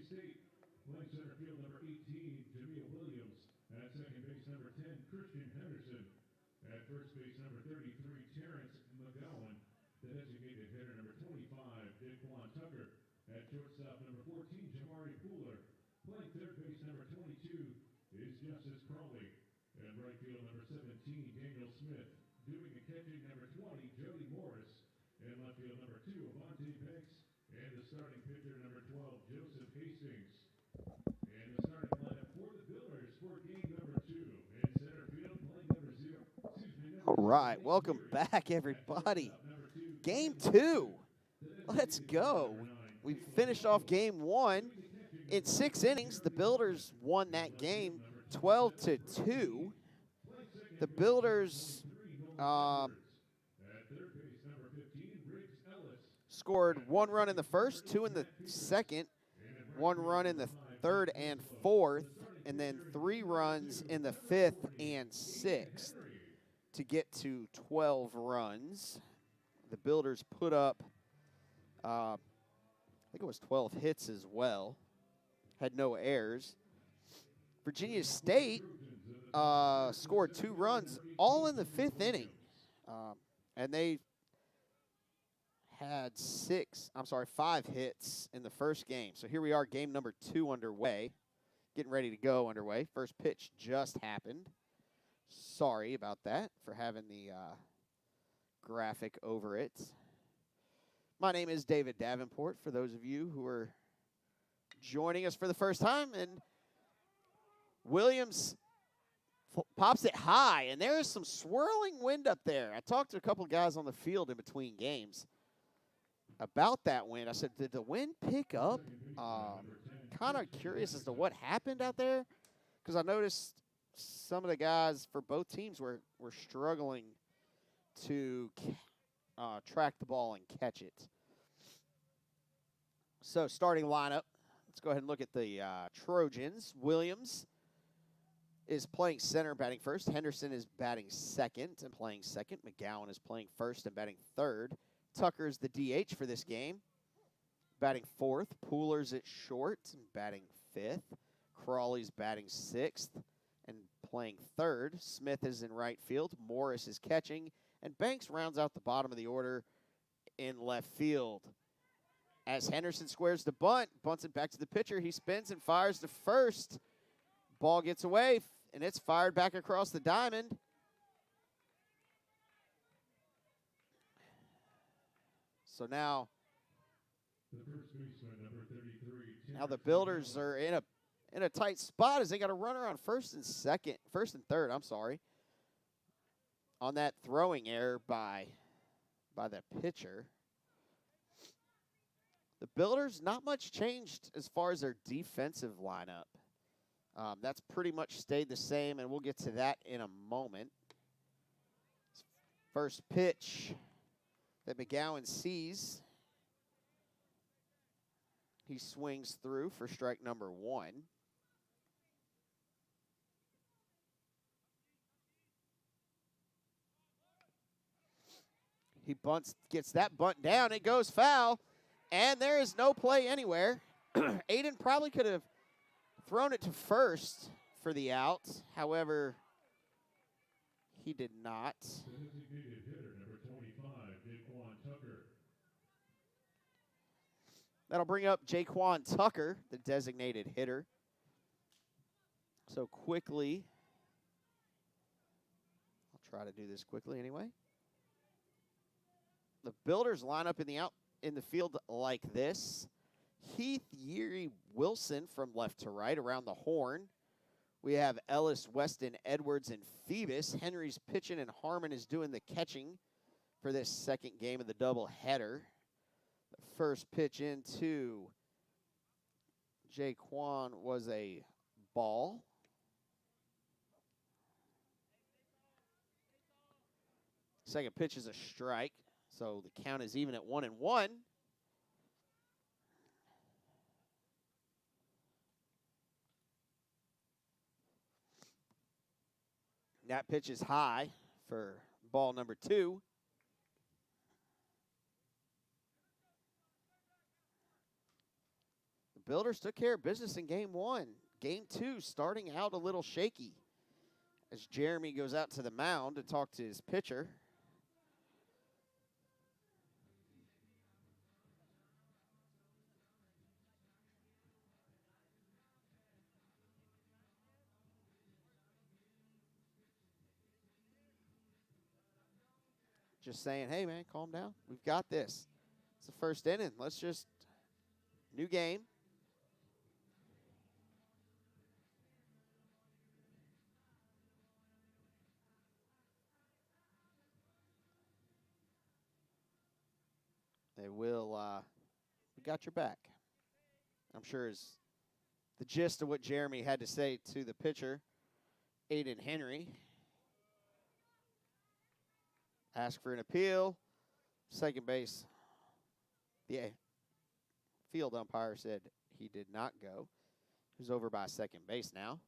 State. Playing center field number 18, Jameel Williams. At second base number 10, Christian Henderson. At first base number 33, Terrence McGowan. The designated hitter number 25, Daquan Tucker. At shortstop number 14, Jamari Pooler. Playing third base number 22 is Justice Crawley. And right field number 17, Daniel Smith. Doing the catching number 20, Jody Morris. And left field number 2, Avante Banks. And the starting pitcher number 12, Joseph Hastings. And the starting lineup for the Builders for game number 2. In center field, playing number 0. All right, welcome back, everybody. Game 2. Let's go. We finished off game 1 in 6 innings. The Builders won that game 12-2. The Builders scored 1 run in the first, 2 in the second, 1 run in the third and fourth, and then 3 runs in the fifth and sixth to get to 12 runs. The Builders put up, I think it was 12 hits as well, had no errors. Virginia State scored 2 runs all in the 5th inning, and they had 5 hits in the first game. So here we are, game number 2 underway, getting ready to go underway. First pitch just happened. Sorry about that for having the graphic over it. My name is David Davenport, for those of you who are joining us for the first time. And Williams pops it high, and there is some swirling wind up there. I talked to a couple of guys on the field in between games about that wind. I said, did the wind pick up? Kind of curious as to what happened out there, because I noticed some of the guys for both teams were struggling to track the ball and catch it. So starting lineup, let's go ahead and look at the Trojans. Williams is playing center, batting first. Henderson is batting second and playing second. McGowan is playing first and batting third. Tucker is the DH for this game, batting fourth. Pooler's at short and batting fifth. Crawley's batting sixth and playing third. Smith is in right field. Morris is catching. And Banks rounds out the bottom of the order in left field. As Henderson squares the bunt, bunts it back to the pitcher. He spins and fires to first. Ball gets away, and it's fired back across the diamond. So now the Builders are in a tight spot as they got a runner on first and third, on that throwing error by the pitcher. The Builders, not much changed as far as their defensive lineup. That's pretty much stayed the same, and we'll get to that in a moment. First pitch that McGowan sees. He swings through for strike number 1. He gets that bunt down. It goes foul, and there is no play anywhere. Aiden probably could have thrown it to first for the out. However, he did not. Designated hitter number 25, Daquan Tucker. That'll bring up Jaquan Tucker, the designated hitter. So quickly, I'll try to do this quickly anyway. The Builders line up in the field like this. Heath, Yeary, Wilson from left to right around the horn. We have Ellis, Weston, Edwards, and Phoebus. Henry's pitching, and Harmon is doing the catching for this second game of the doubleheader. The first pitch into Jaquan was a ball. Second pitch is a strike, so the count is even at 1-1. That pitch is high for ball number 2. The Builders took care of business in game one. Game two starting out a little shaky as Jeremy goes out to the mound to talk to his pitcher. Just saying, hey, man, calm down. We've got this. It's the first inning. Let's just, new game. They will, we got your back. I'm sure is the gist of what Jeremy had to say to the pitcher, Aiden Henry. Ask for an appeal. Second base. The field umpire said he did not go. He's over by second base now.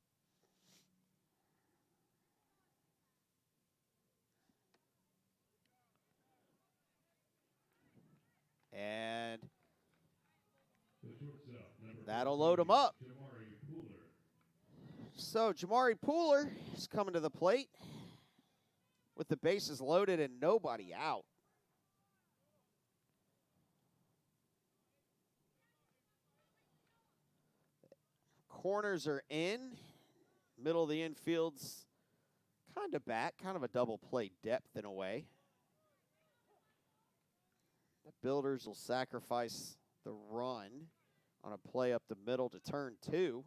And that'll load him up. So Jamari Pooler is coming to the plate with the bases loaded and nobody out. Corners are in. Middle of the infield's kind of back, kind of a double play depth in a way. The Builders will sacrifice the run on a play up the middle to turn two.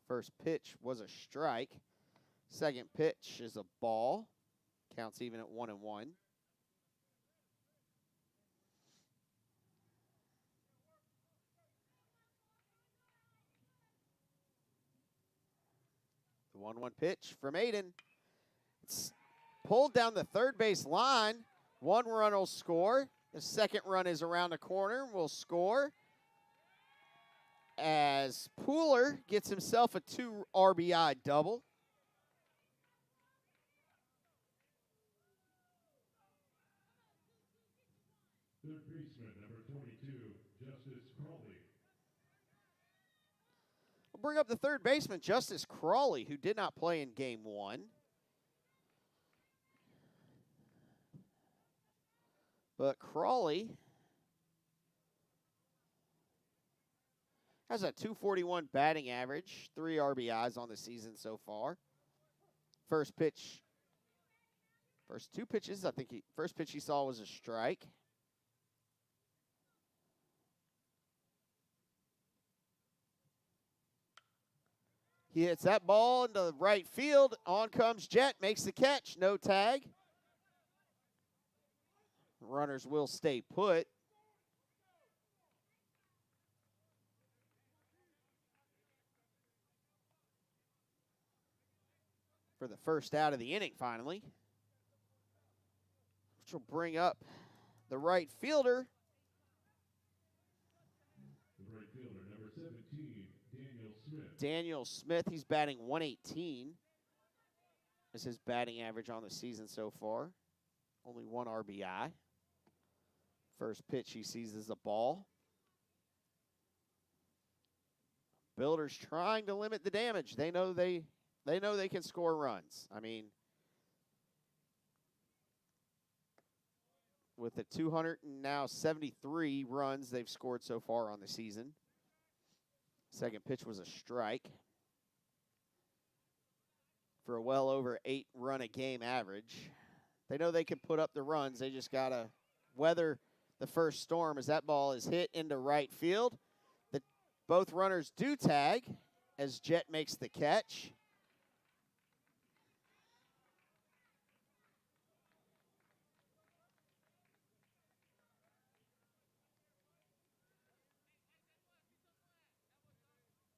First pitch was a strike. Second pitch is a ball. Counts even at 1-1. The 1-1 pitch from Aiden. It's pulled down the third base line. One run will score. The second run is around the corner. Will score as Pooler gets himself a 2 RBI double. Third baseman, number 22, Justice Crawley. We'll bring up the third baseman, Justice Crawley, who did not play in game one. But Crawley has a .241 batting average, 3 RBIs on the season so far. First pitch, first two pitches, I think first pitch he saw was a strike. He hits that ball into the right field. On comes Jet, makes the catch, no tag. Runners will stay put. For the first out of the inning, finally. Which will bring up the right fielder. The right fielder, number 17, Daniel Smith. Daniel Smith, he's batting .118. Is his batting average on the season so far. Only 1 RBI. First pitch he sees is a ball. Builders trying to limit the damage. They know they can score runs. I mean, with the 273 runs they've scored so far on the season. Second pitch was a strike. For a well over 8 run a game average. They know they can put up the runs. They just got to weather the first storm as that ball is hit into right field. Both runners do tag as Jet makes the catch.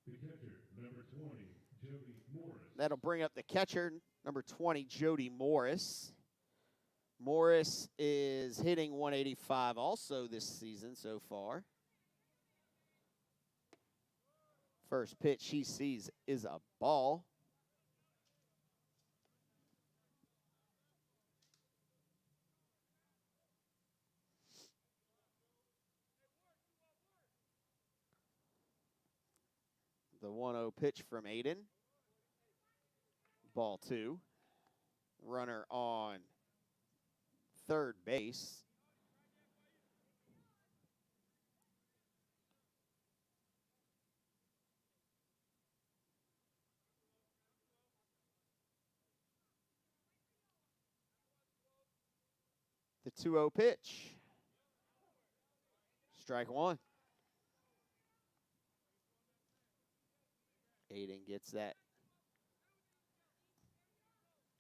The catcher, number 20, Jody Morris. That'll bring up the catcher, number 20, Jody Morris. Morris is hitting .185 also this season so far. First pitch he sees is a ball. The 1-0 pitch from Aiden. Ball 2. Runner on third base. The 2-0 pitch. Strike 1. Aiden gets that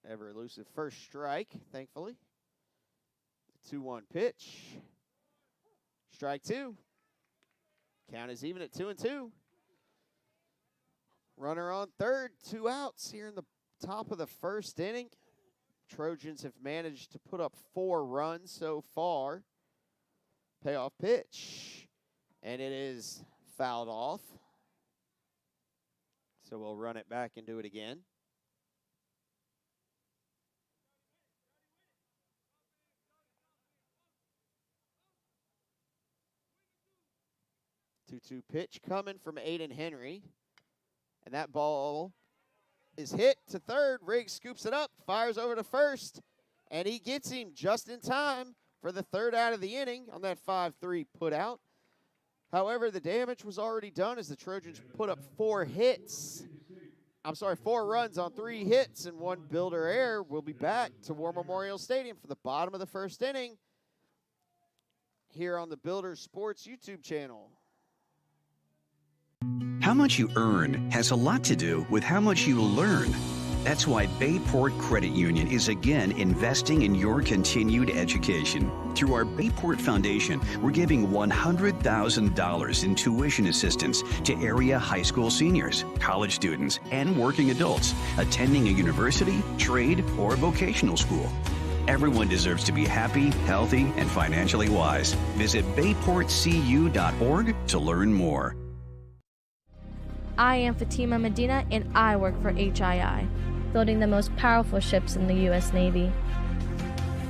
ever elusive first strike, thankfully. The 2-1 pitch. Strike 2. Count is even at 2-2. Runner on third, 2 outs here in the top of the first inning. Trojans have managed to put up 4 runs so far. Payoff pitch. And it is fouled off. So we'll run it back and do it again. Two-two pitch coming from Aiden Henry. And that ball is hit to third. Riggs scoops it up, fires over to first, and he gets him just in time for the third out of the inning on that 5-3 put out. However, the damage was already done as the Trojans put up 4 runs on 3 hits and 1 builder error. We'll be back to War Memorial Stadium for the bottom of the first inning here on the Builder Sports YouTube channel. How much you earn has a lot to do with how much you learn. That's why Bayport Credit Union is again investing in your continued education. Through our Bayport Foundation, we're giving $100,000 in tuition assistance to area high school seniors, college students, and working adults attending a university, trade, or vocational school. Everyone deserves to be happy, healthy, and financially wise. Visit bayportcu.org to learn more. I am Fatima Medina, and I work for HII, building the most powerful ships in the U.S. Navy.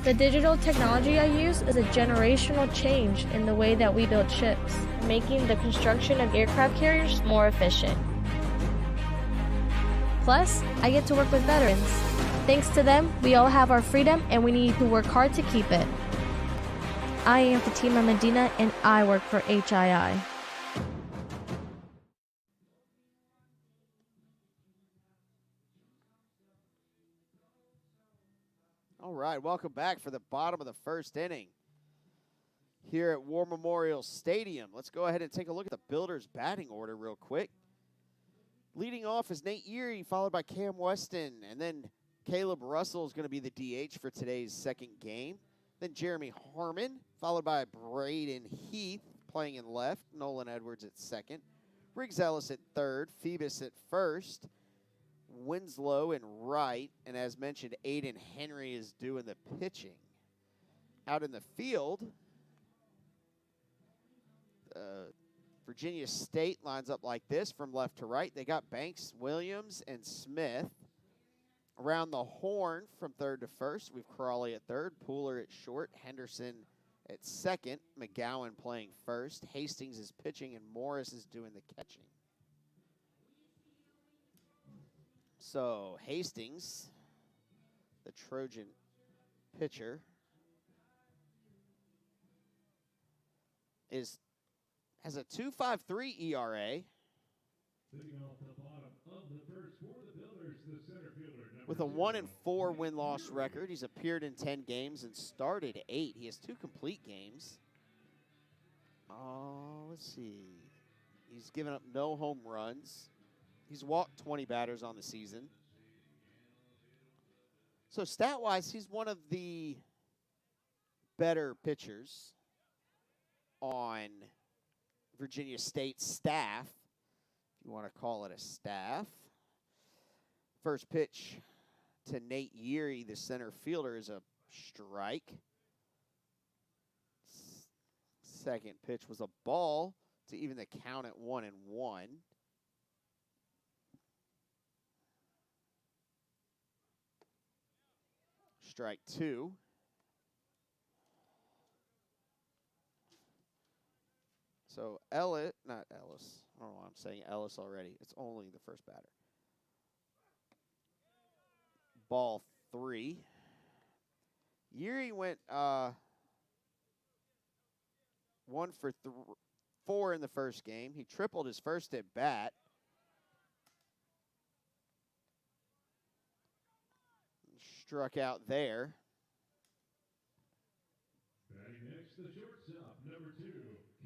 The digital technology I use is a generational change in the way that we build ships, making the construction of aircraft carriers more efficient. Plus, I get to work with veterans. Thanks to them, we all have our freedom, and we need to work hard to keep it. I am Fatima Medina, and I work for HII. All right, welcome back for the bottom of the first inning here at War Memorial Stadium. Let's go ahead and take a look at the Builders' batting order real quick. Leading off is Nate Erie, followed by Cam Weston, and then Caleb Russell is going to be the DH for today's second game. Then Jeremy Harmon, followed by Braden Heath playing in left, Nolan Edwards at second, Riggs Ellis at third, Phoebus at first, Winslow in right, and as mentioned, Aiden Henry is doing the pitching. Out in the field, Virginia State lines up like this from left to right. They got Banks, Williams, and Smith. Around the horn from third to first, we've Crawley at third, Pooler at short, Henderson at second, McGowan playing first, Hastings is pitching, and Morris is doing the catching. So Hastings, the Trojan pitcher, has a 2.53 ERA. Sitting off the bottom of the first for the Builders, the center fielder. With a 1-4 win-loss record. He's appeared in 10 games and started 8. He has 2 complete games. Let's see. He's given up no home runs. He's walked 20 batters on the season. So stat-wise, he's one of the better pitchers on Virginia State's staff, if you want to call it a staff. First pitch to Nate Erie, the center fielder, is a strike. Second pitch was a ball to even the count at 1-1. Strike 2. So not Ellis. I don't know why I'm saying Ellis already. It's only the first batter. Ball 3. Yuri went 1 for 4 in the first game. He tripled his first at bat. Struck out there. Batting next, the shortstop, number 2,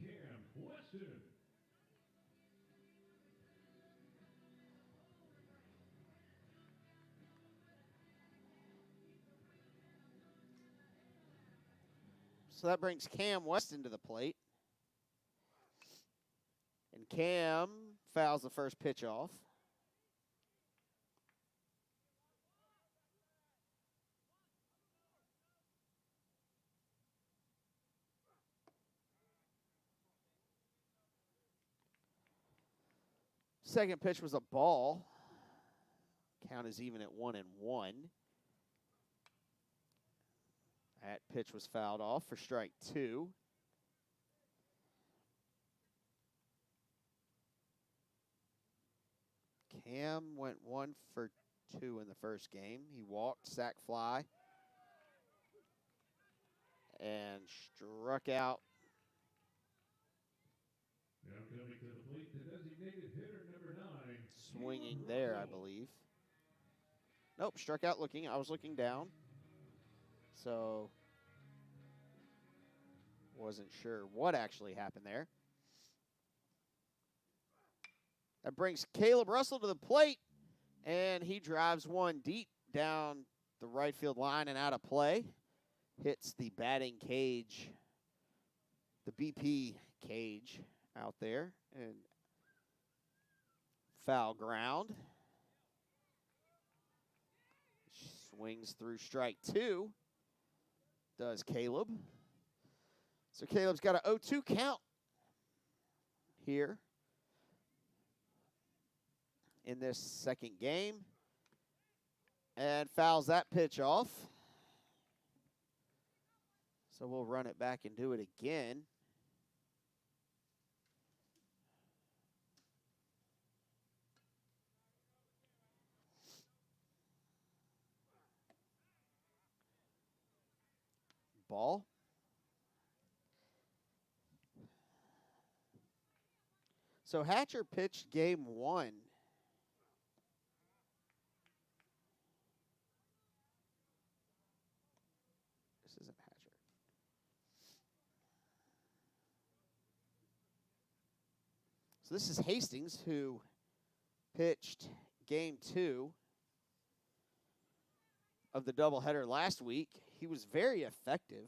Cam Weston. So that brings Cam Weston to the plate. And Cam fouls the first pitch off. Second pitch was a ball. Count is even at 1-1. That pitch was fouled off for strike 2. Cam went 1 for 2 in the first game. He walked, sac fly, and struck out. Now coming to the plate, the designated hitter, number 9. Swinging there, I believe. Nope, struck out looking. I was looking down. So, wasn't sure what actually happened there. That brings Caleb Russell to the plate, and he drives one deep down the right field line and out of play. Hits the batting cage, the BP cage out there, and foul ground. Swings through strike 2, does Caleb. So Caleb's got an 0-2 count here in this second game, and fouls that pitch off. So we'll run it back and do it again. Ball. So Hatcher pitched game 1. This isn't Hatcher. So this is Hastings, who pitched game 2 of the doubleheader last week. He was very effective.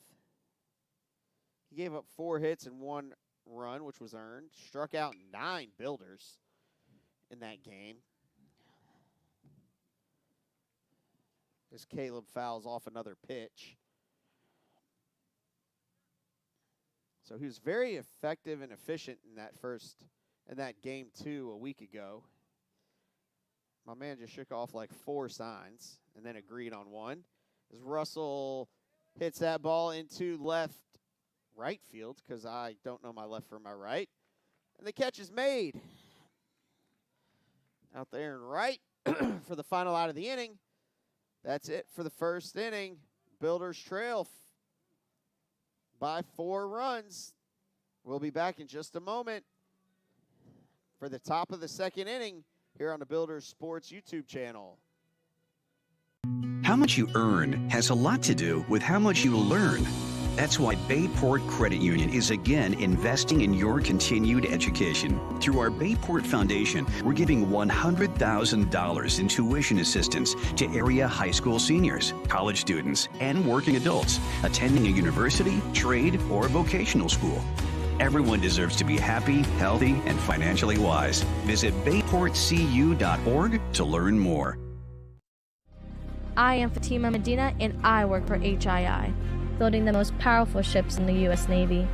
He gave up 4 hits and 1 run, which was earned. Struck out 9 builders in that game. As Caleb fouls off another pitch. So he was very effective and efficient in that game 2 a week ago. My man just shook off like 4 signs and then agreed on one. As Russell hits that ball into right field, because I don't know my left from my right. And the catch is made. Out there and right for the final out of the inning. That's it for the first inning. Builders trail by 4 runs. We'll be back in just a moment for the top of the second inning here on the Builders Sports YouTube channel. How much you earn has a lot to do with how much you learn. That's why Bayport Credit Union is again investing in your continued education. Through our Bayport Foundation, we're giving $100,000 in tuition assistance to area high school seniors, college students, and working adults attending a university, trade, or vocational school. Everyone deserves to be happy, healthy, and financially wise. Visit bayportcu.org to learn more. I am Fatima Medina, and I work for HII, building the most powerful ships in the U.S. Navy.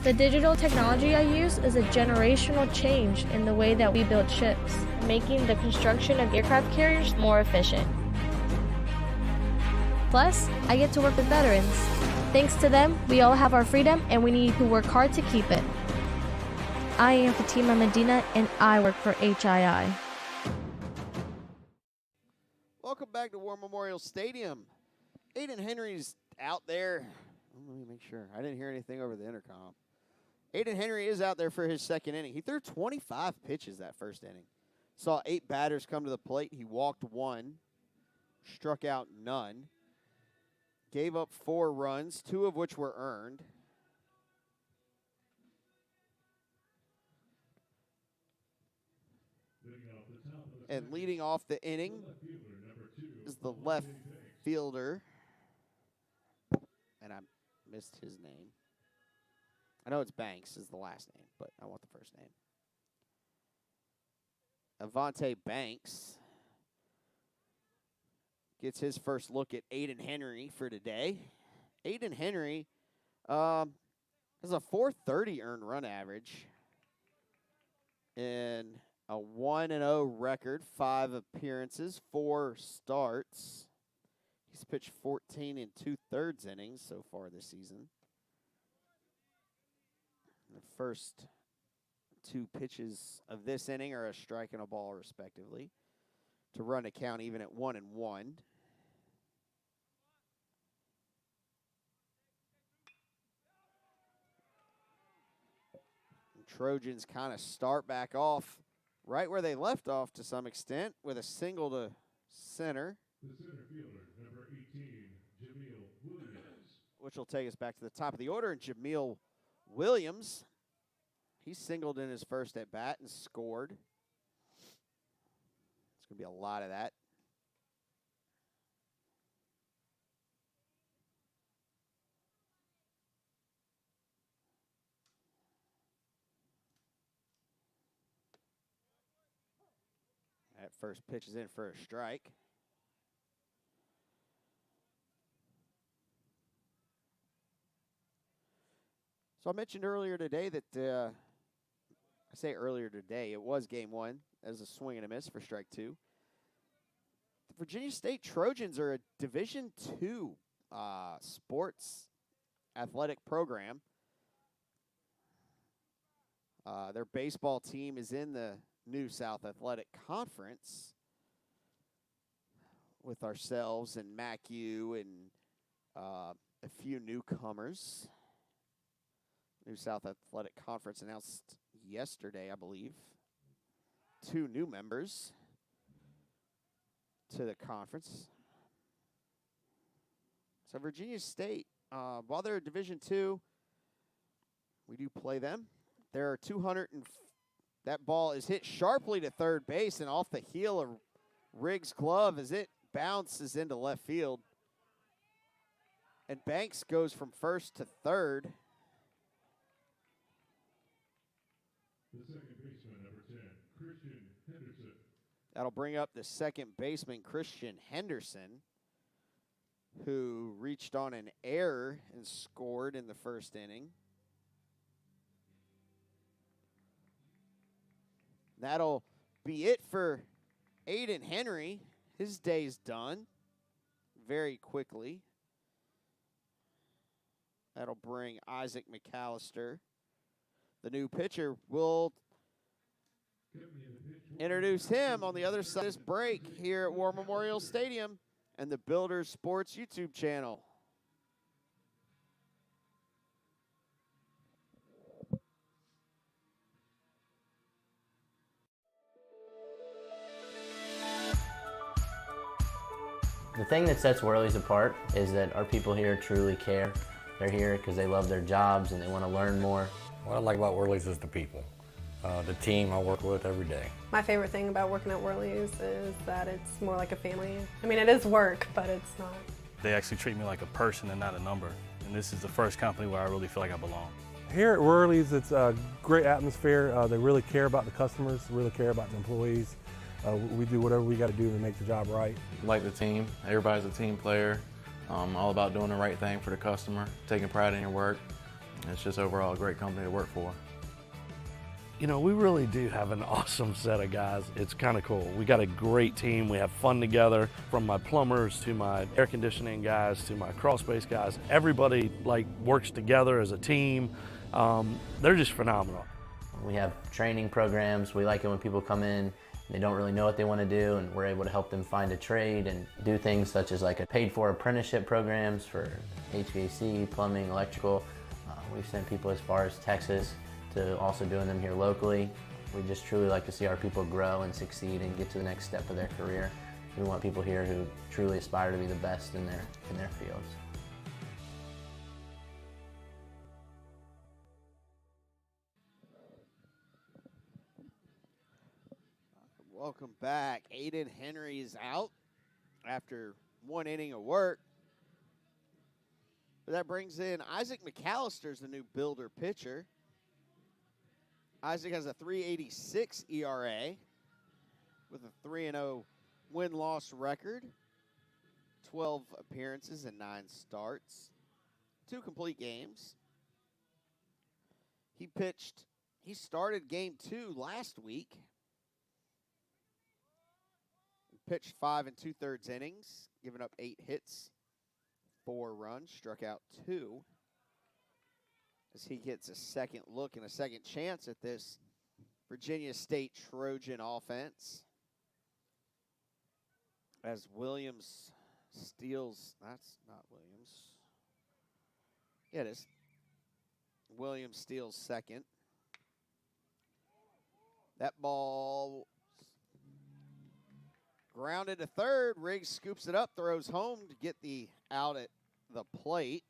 The digital technology I use is a generational change in the way that we build ships, making the construction of aircraft carriers more efficient. Plus, I get to work with veterans. Thanks to them, we all have our freedom, and we need to work hard to keep it. I am Fatima Medina, and I work for HII. Welcome back to War Memorial Stadium. Aiden Henry's out there. Let me make sure. I didn't hear anything over the intercom. Aiden Henry is out there for his second inning. He threw 25 pitches that first inning. Saw 8 batters come to the plate. He walked 1, struck out none, gave up 4 runs, 2 of which were earned. And leading off the inning is the left fielder. And I missed his name. I know it's Banks is the last name, but I want the first name. Avante Banks gets his first look at Aiden Henry for today. Aiden Henry has a 430 earned run average and a 1-0 record, 5 appearances, 4 starts. He's pitched 14 2/3 innings so far this season. The first 2 pitches of this inning are a strike and a ball, respectively, to run a count even at 1-1. Trojans kind of start back off right where they left off to some extent with a single to center. The center fielder, number 18, Jameel Williams. Which will take us back to the top of the order. And Jameel Williams, he singled in his first at bat and scored. It's going to be a lot of that. That first pitch is in for a strike. So I mentioned earlier today that, I say earlier today, it was game 1 as a swing and a miss for strike 2. The Virginia State Trojans are a Division II sports athletic program. Their baseball team is in the New South Athletic Conference with ourselves and MacU and a few newcomers. New South Athletic Conference announced yesterday, I believe, 2 new members to the conference. So Virginia State, while they're Division II, we do play them. There are 200 and that ball is hit sharply to third base and off the heel of Riggs' glove as it bounces into left field. And Banks goes from first to third. The second baseman, number 10, Christian Henderson. That'll bring up the second baseman, Christian Henderson, who reached on an error and scored in the first inning. That'll be it for Aiden Henry. His day's done very quickly. That'll bring Isaac McAllister. The new pitcher will introduce him on the other side of this break here at War Memorial Stadium and the Builders Sports YouTube channel. The thing that sets Whirlies apart is that our people here truly care. They're here because they love their jobs and they want to learn more. What I like about Whirlies is the people, the team I work with every day. My favorite thing about working at Whirlies is that it's more like a family. I mean, it is work, but it's not. They actually treat me like a person and not a number. And this is the first company where I really feel like I belong. Here at Whirlies, it's a great atmosphere. They really care about the customers, really care about the employees. We do whatever we got to do to make the job right. Like the team, everybody's a team player. All about doing the right thing for the customer, taking pride in your work. It's just overall a great company to work for. You know, we really do have an awesome set of guys. It's kind of cool. We got a great team. We have fun together, from my plumbers to my air conditioning guys to my crawl space guys. Everybody works together as a team. They're just phenomenal. We have training programs. We like it when people come in and they don't really know what they want to do, and we're able to help them find a trade and do things such as like a paid-for apprenticeship programs for HVAC, plumbing, electrical. We've sent people as far as Texas to also doing them here locally. We just truly like to see our people grow and succeed and get to the next step of their career. We want people here who truly aspire to be the best in their fields. Welcome back. Aiden Henry is out after 1 inning of work. But that brings in Isaac McAllister's the new Builder pitcher. Isaac has a 3.86 ERA with a 3-0 win-loss record, 12 appearances and 9 starts, 2 complete games. He started game 2 last week. He pitched 5 2/3 innings, giving up 8 hits, 4 runs, struck out 2. As he gets a second look and a second chance at this Virginia State Trojan offense. As Williams steals, that's not Williams. Yeah, it is. Williams steals second. That ball grounded to third. Riggs scoops it up, throws home to get the out at the plate.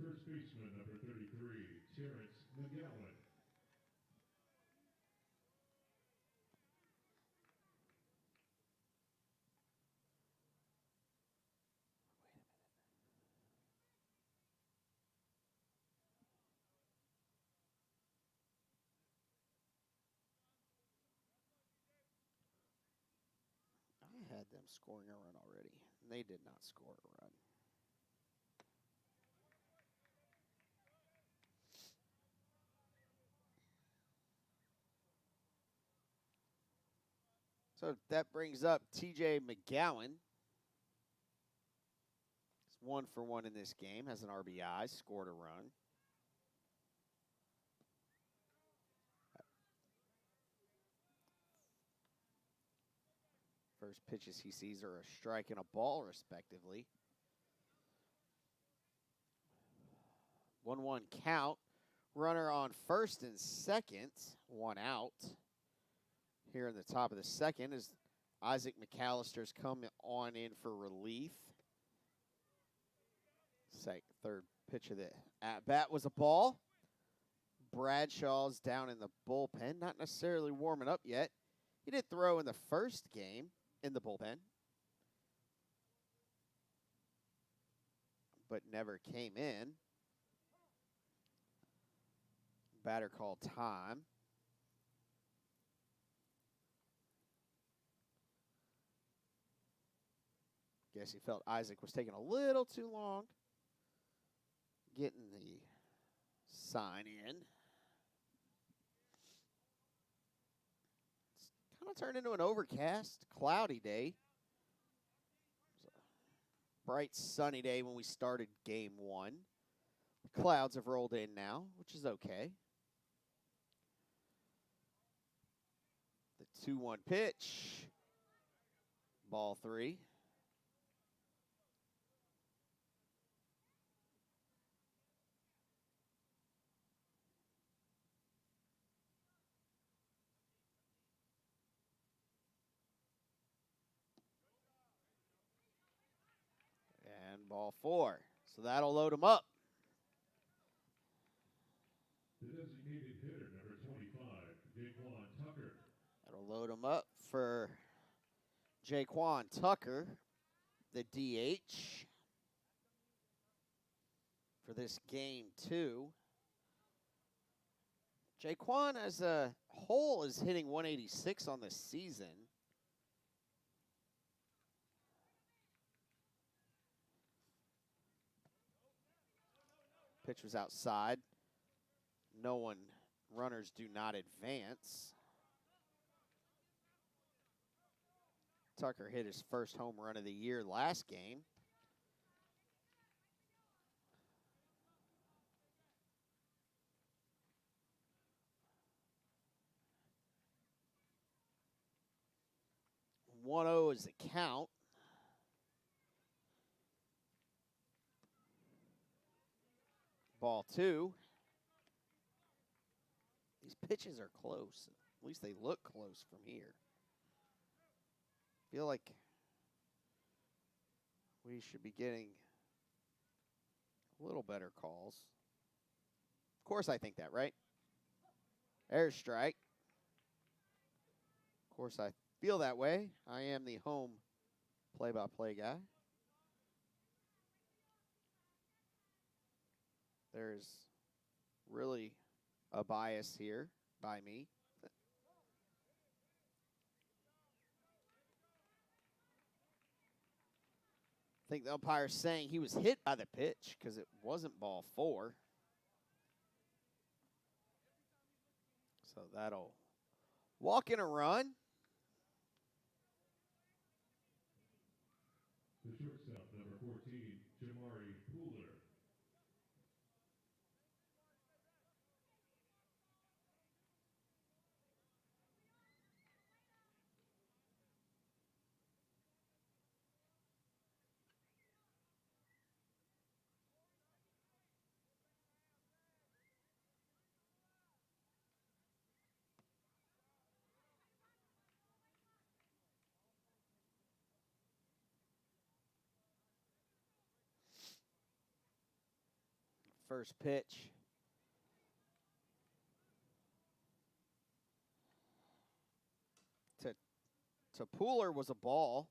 First baseman, number 33, Terrence McGowan. I had them scoring a run already, and they did not score a run. So that brings up TJ McGowan. He's 1 for 1 in this game, has an RBI, scored a run. First pitches he sees are a strike and a ball, respectively. 1-1 count. Runner on first and second, 1 out. Here in the top of the second as Isaac McAllister's come on in for relief. Third pitch of the at-bat was a ball. Bradshaw's down in the bullpen, not necessarily warming up yet. He did throw in the first game in the bullpen, but never came in. Batter called time. Guess he felt Isaac was taking a little too long getting the sign in. It's kind of turned into an overcast, cloudy day. It was a bright, sunny day when we started game 1. The clouds have rolled in now, which is okay. The 2-1 pitch. Ball 3. And ball 4. So that'll load him up. The designated hitter, number 25, Jaquan Tucker. That'll load him up for Jaquan Tucker, the DH, for this game 2. Jaquan as a whole is hitting 186 on the season. Pitch was outside. Runners do not advance. Tucker hit his first home run of the year last game. 1-0 is the count. Ball 2. These pitches are close. At least they look close from here. Feel like we should be getting a little better calls. Of course I think that, right? There's strike. Of course I feel that way. I am the home play-by-play guy. There's really a bias here by me. I think the umpire's saying he was hit by the pitch because it wasn't ball 4. So that'll walk in a run. The shortstop, number 14, Jamari Pooler. First pitch. To Pooler was a ball.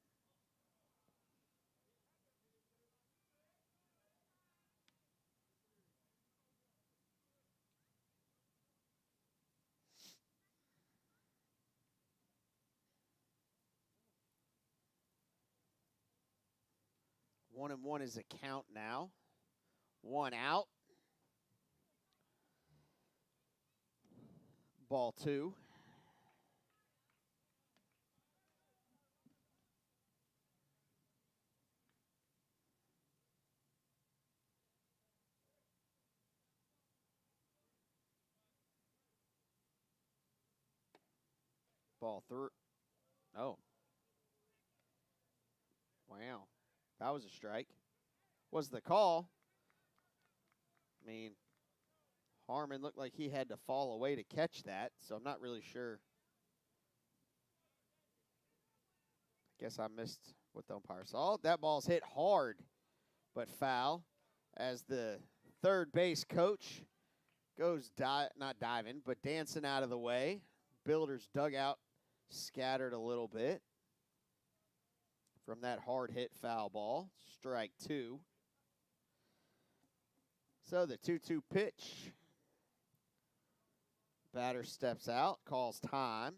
One and one is the count now. 1 out. Ball 2. Ball 3. Oh. Wow. That was a strike. Was the call. I mean, Harmon looked like he had to fall away to catch that, so I'm not really sure. I guess I missed what the umpire saw. That ball's hit hard, but foul, as the third base coach goes not diving, but dancing out of the way. Builder's dugout scattered a little bit from that hard hit foul ball. Strike 2. So the 2-2 pitch. Batter steps out, calls time.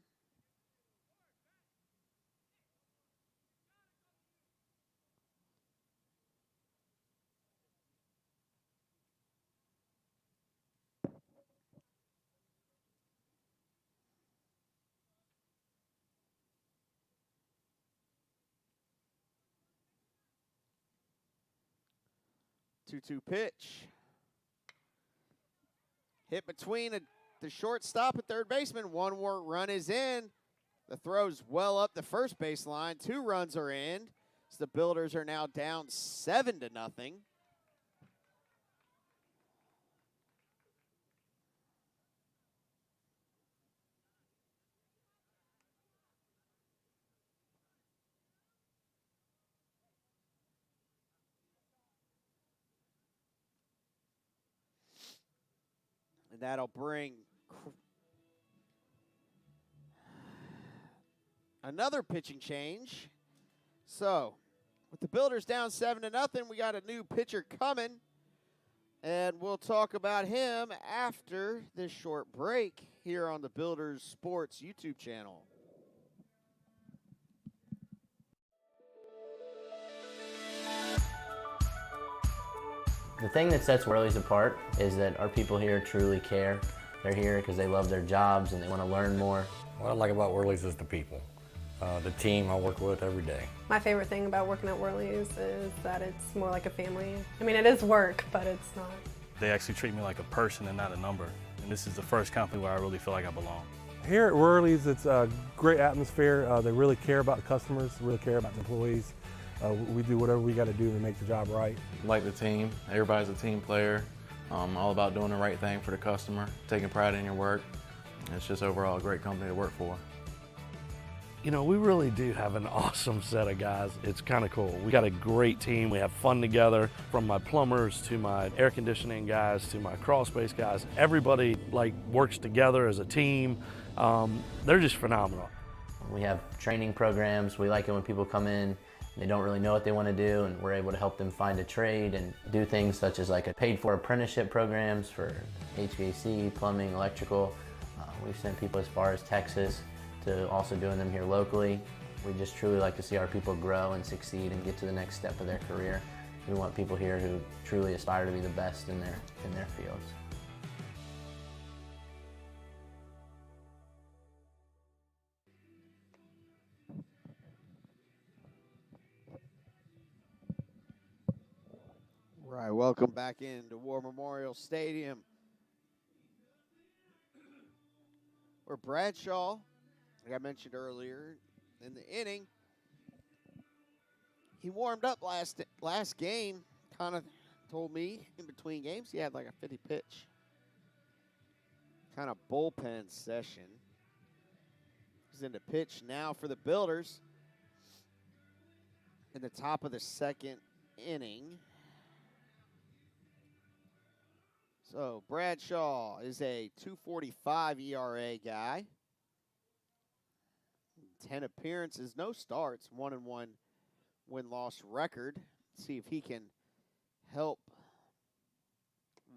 Two-two pitch. Hit between the shortstop and third baseman. One more run is in. The throw's well up the first baseline. 2 runs are in. So the Builders are now down 7-0. And that'll bring another pitching change. So, with the Builders down 7-0, we got a new pitcher coming. And we'll talk about him after this short break here on the Builders Sports YouTube channel. The thing that sets Whirlies apart is that our people here truly care. They're here because they love their jobs and they want to learn more. What I like about Whirlies is the people, the team I work with every day. My favorite thing about working at Whirlies is that it's more like a family. I mean, it is work, but it's not. They actually treat me like a person and not a number. And this is the first company where I really feel like I belong. Here at Worley's, it's a great atmosphere. They really care about the customers, really care about the employees. We do whatever we got to do to make the job right. Like the team, everybody's a team player. All about doing the right thing for the customer, taking pride in your work. It's just overall a great company to work for. You know, we really do have an awesome set of guys. It's kind of cool. We got a great team. We have fun together, from my plumbers to my air conditioning guys to my crawl space guys. Everybody works together as a team. They're just phenomenal. We have training programs. We like it when people come in and they don't really know what they want to do, and we're able to help them find a trade and do things such as a paid-for apprenticeship programs for HVAC, plumbing, electrical. We've sent people as far as Texas to also doing them here locally. We just truly like to see our people grow and succeed and get to the next step of their career. We want people here who truly aspire to be the best in their fields. Right, welcome back into War Memorial Stadium, where Bradshaw, like I mentioned earlier in the inning, he warmed up last game. Kind of told me in between games he had like a 50 pitch kind of bullpen session. He's in the pitch now for the Builders in the top of the second inning. So Bradshaw is a 2.45 ERA guy. 10 appearances, no starts, 1-1 win-loss record. See if he can help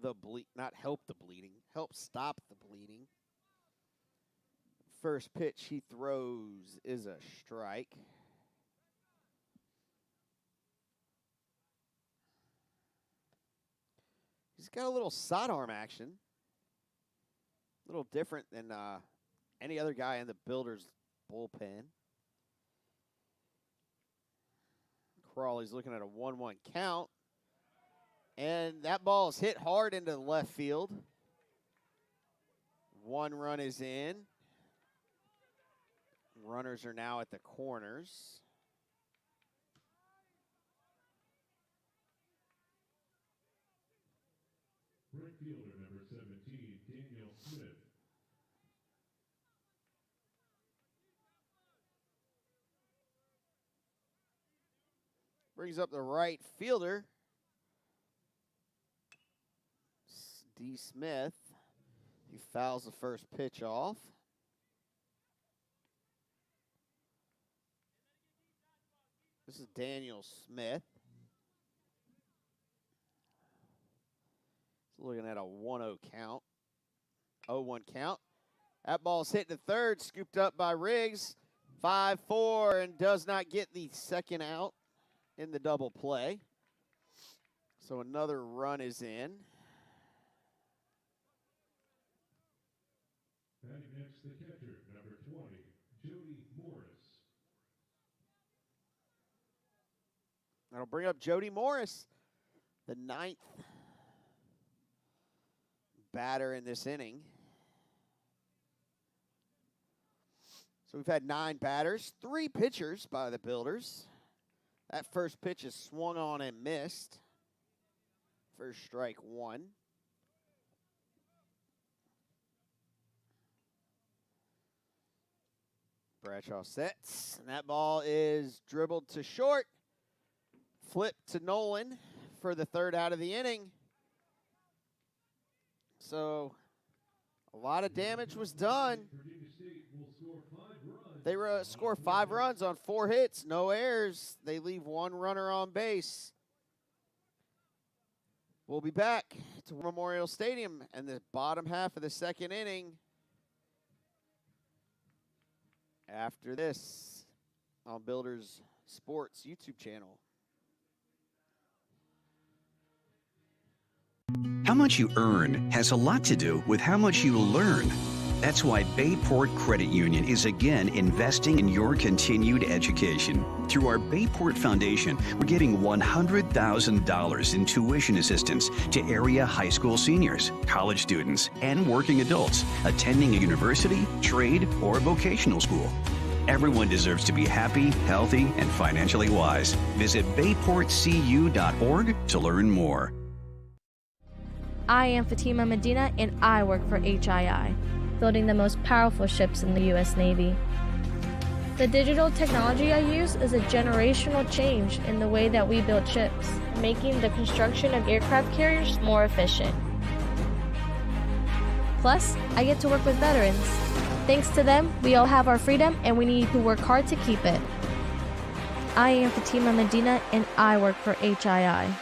help stop the bleeding. First pitch he throws is a strike. He's got a little sidearm action. A little different than any other guy in the Builders bullpen. Crawley's looking at a 1-1 count. And that ball is hit hard into the left field. 1 run is in. Runners are now at the corners. Right fielder number 17, Daniel Smith. Brings up the right fielder, D. Smith. He fouls the first pitch off. This is Daniel Smith. Looking at a 1-0 count. 0-1 count. That ball's hit to third, scooped up by Riggs. 5-4, and does not get the second out in the double play. So another run is in. Batting next, the catcher, number 20, Jody Morris. That'll bring up Jody Morris, the 9th batter in this inning. So we've had 9 batters, 3 pitchers by the Builders. That first pitch is swung on and missed. First strike 1. Bradshaw sets, and that ball is dribbled to short. Flip to Nolan for the 3rd out of the inning. So a lot of damage was done. They score 5 runs on 4 hits, no errors. They leave 1 runner on base. We'll be back to Memorial Stadium and the bottom half of the second inning after this on Builders Sports YouTube channel. How much you earn has a lot to do with how much you learn. That's why Bayport Credit Union is again investing in your continued education. Through our Bayport Foundation, we're giving $100,000 in tuition assistance to area high school seniors, college students, and working adults attending a university, trade, or vocational school. Everyone deserves to be happy, healthy, and financially wise. Visit bayportcu.org to learn more. I am Fatima Medina, and I work for HII, building the most powerful ships in the U.S. Navy. The digital technology I use is a generational change in the way that we build ships, making the construction of aircraft carriers more efficient. Plus, I get to work with veterans. Thanks to them, we all have our freedom, and we need to work hard to keep it. I am Fatima Medina, and I work for HII.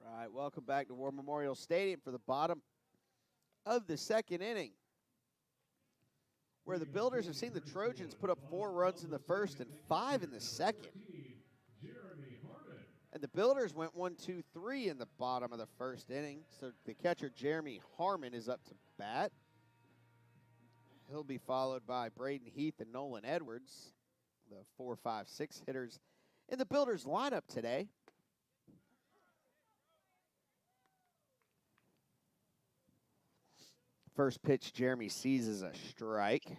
All right, welcome back to War Memorial Stadium for the bottom of the second inning, where the Builders have seen the Trojans put up 4 runs in the first and 5 in the second. And the Builders went 1-2-3 in the bottom of the first inning. So the catcher, Jeremy Harmon, is up to bat. He'll be followed by Braden Heath and Nolan Edwards, the 4, 5, 6 hitters in the Builders lineup today. First pitch Jeremy sees is a strike.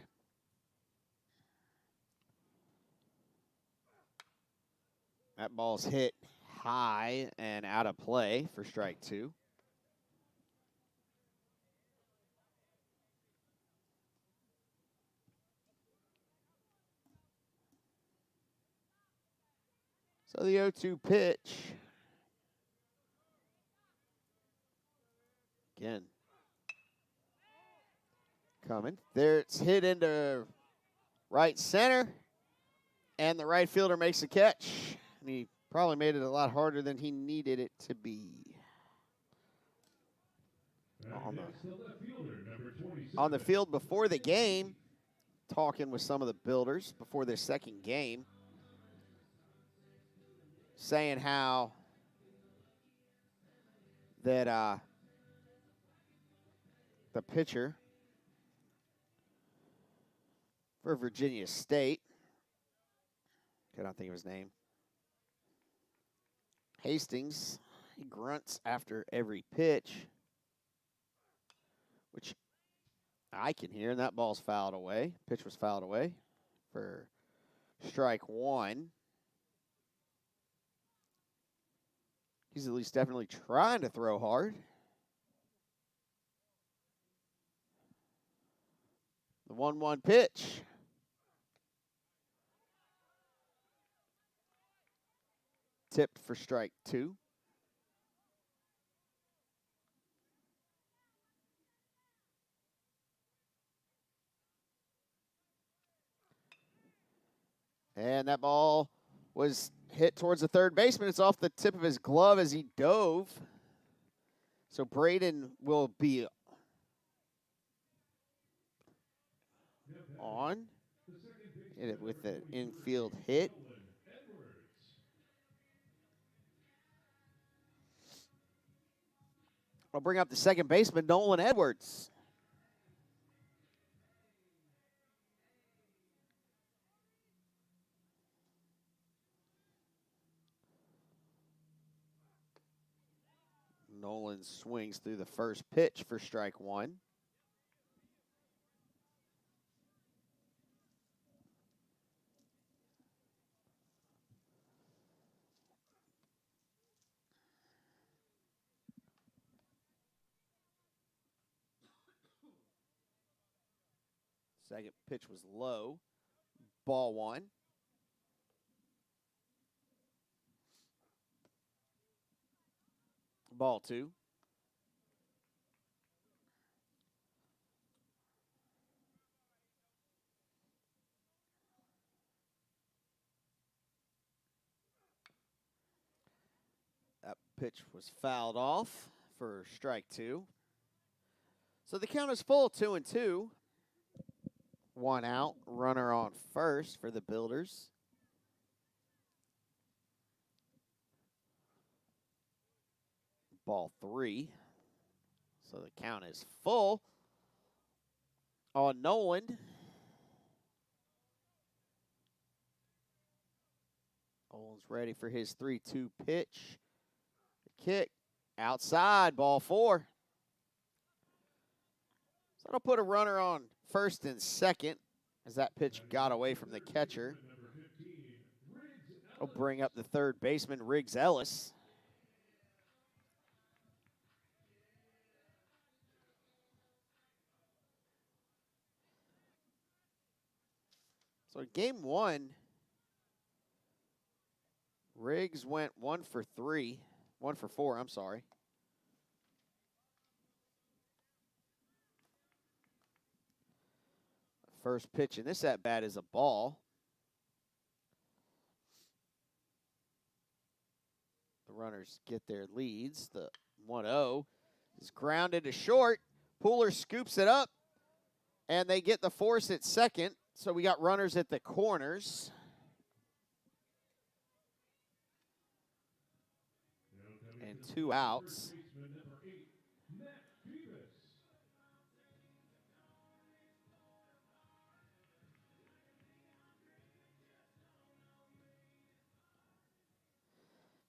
That ball's hit high and out of play for strike 2. So the 0-2 pitch. Again. Coming. There it's hit into right center. And the right fielder makes a catch. And he probably made it a lot harder than he needed it to be. On the field before the game, talking with some of the Builders before their second game, saying how that the pitcher for Virginia State, cannot think of his name, Hastings, he grunts after every pitch, which I can hear, and that ball's fouled away. Pitch was fouled away for strike 1. He's at least definitely trying to throw hard. The 1-1 pitch. Tipped for strike 2. And that ball was hit towards the third baseman. It's off the tip of his glove as he dove. So Braden will be on with the infield hit. I'll bring up the second baseman, Nolan Edwards. Nolan swings through the first pitch for strike 1. Second pitch was low. Ball 1. Ball 2. That pitch was fouled off for strike 2. So the count is full, 2-2. 1 out, runner on first for the Builders. Ball 3. So the count is full on Noland. Noland's ready for his 3-2 pitch. The kick outside, ball 4. So that'll put a runner on first and second as that pitch got away from the catcher. It'll bring up the third baseman, Riggs Ellis. So game 1, Riggs went 1 for 4, I'm sorry. First pitch in this at-bat is a ball. The runners get their leads. The 1-0 is grounded to short. Pooler scoops it up, and they get the force at second. So we got runners at the corners. And 2 outs.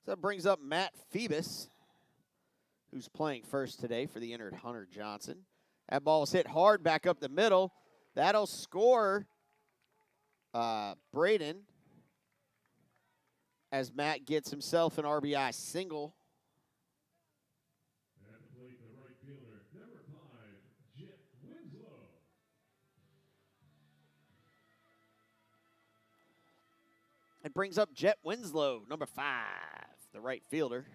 So that brings up Matt Phoebus, who's playing first today for the injured Hunter Johnson. That ball was hit hard back up the middle. That'll score Braden as Matt gets himself an RBI single. At the plate, the right fielder, number 5, Jet Winslow. It brings up Jet Winslow, number 5, the right fielder.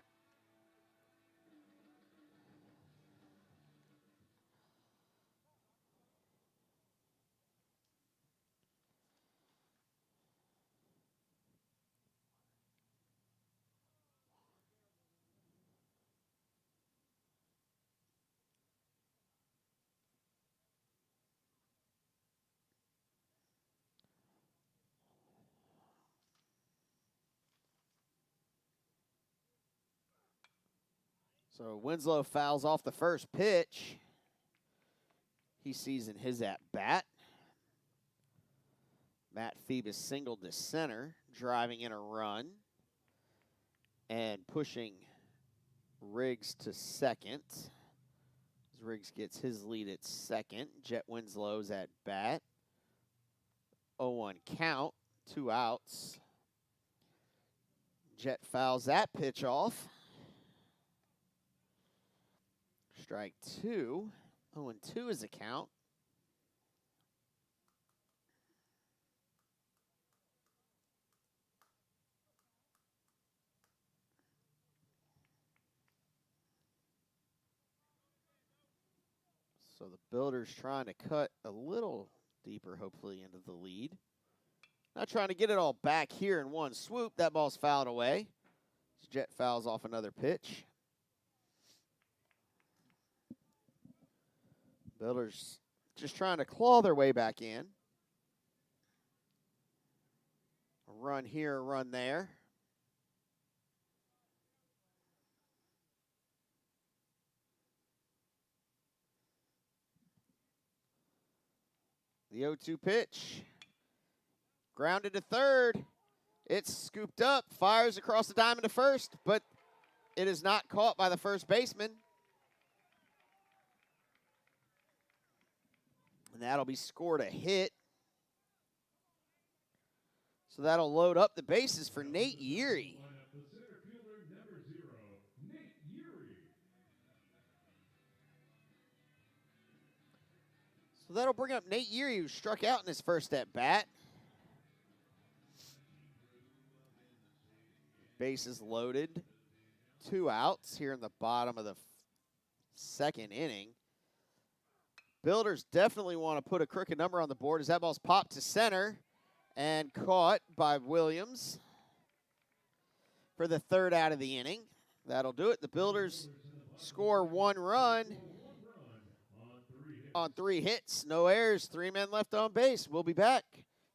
So Winslow fouls off the first pitch. He sees in his at-bat. Matt Phoebus singled to center, driving in a run and pushing Riggs to second. As Riggs gets his lead at second. Jet Winslow's at bat. 0-1 count, 2 outs. Jet fouls that pitch off. Strike 2. 0-2 is the count. So the Builders trying to cut a little deeper, hopefully, into the lead. Not trying to get it all back here in one swoop. That ball's fouled away. Jet fouls off another pitch. Builders just trying to claw their way back in. A run here, a run there. The 0-2 pitch. Grounded to third. It's scooped up, fires across the diamond to first, but it is not caught by the first baseman. And that'll be scored a hit. So that'll load up the bases for Nate Yeary. The center fielder, number 0, Nate Yeary. So that'll bring up Nate Yeary, who struck out in his first at-bat. Bases loaded. 2 outs here in the bottom of the second inning. Builders definitely want to put a crooked number on the board as that ball's popped to center and caught by Williams for the third out of the inning. That'll do it. The Builders score 1 run On 3 hits, no errors, 3 men left on base. We'll be back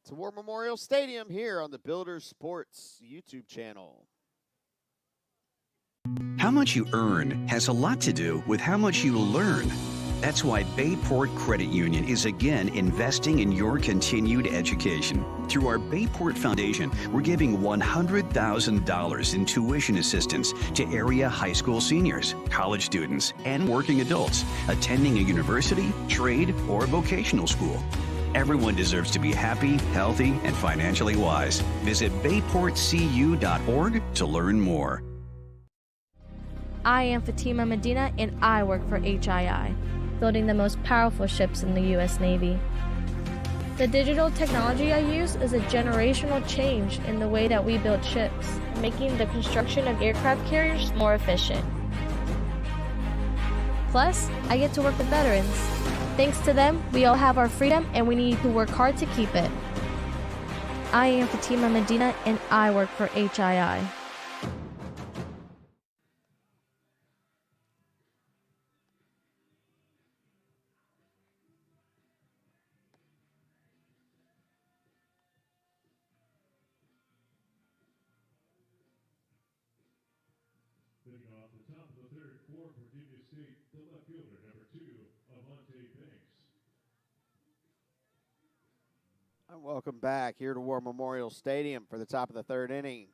to War Memorial Stadium here on the Builders Sports YouTube channel. How much you earn has a lot to do with how much you learn. That's why Bayport Credit Union is again investing in your continued education. Through our Bayport Foundation, we're giving $100,000 in tuition assistance to area high school seniors, college students, and working adults attending a university, trade, or vocational school. Everyone deserves to be happy, healthy, and financially wise. Visit bayportcu.org to learn more. I am Fatima Medina, and I work for HII, building the most powerful ships in the U.S. Navy. The digital technology I use is a generational change in the way that we build ships, making the construction of aircraft carriers more efficient. Plus, I get to work with veterans. Thanks to them, we all have our freedom, and we need to work hard to keep it. I am Fatima Medina, and I work for HII. Hitting off the top of the third for Virginia State, the left fielder, number 2, Avante Banks. And welcome back here to War Memorial Stadium for the top of the 3rd inning.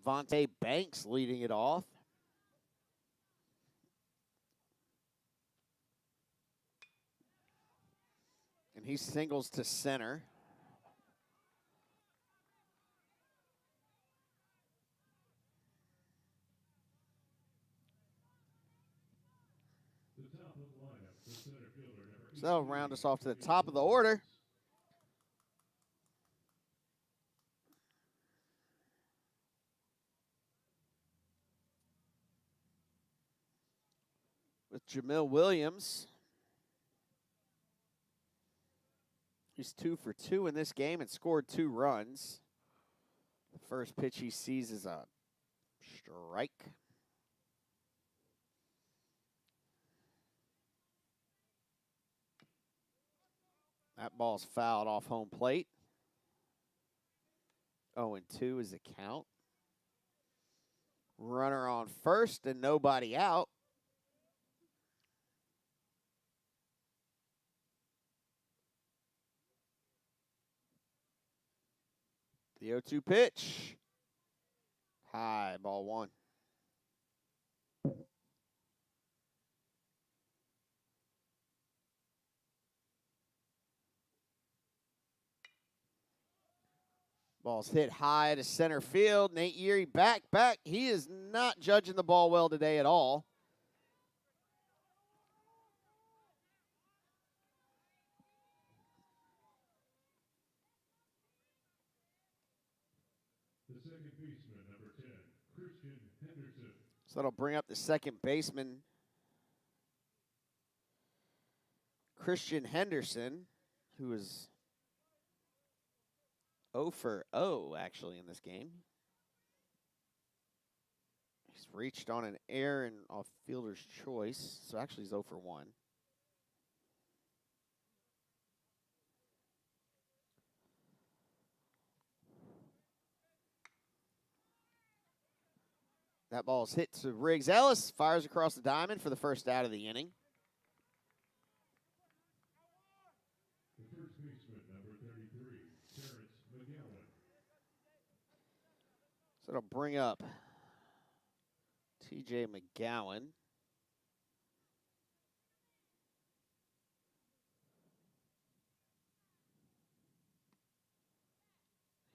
Avante Banks leading it off. And he singles to center. So that'll round us off to the top of the order. With Jamil Williams. He's 2 for 2 in this game and scored 2 runs. The first pitch he sees is a strike. That ball's fouled off home plate. 0-2 is the count. Runner on first and nobody out. The 0-2 pitch. High, ball 1. Ball's hit high to center field. Nate Erie back. He is not judging the ball well today at all. The second baseman, number 10, Christian Henderson. So that'll bring up the second baseman, Christian Henderson, who is 0 for 0 actually in this game. He's reached on an error and off fielder's choice, so actually he's 0 for 1. That ball's hit to Riggs. Ellis fires across the diamond for the first out of the inning. The first baseman, number 33, Terrence McGowan. So it'll bring up TJ McGowan.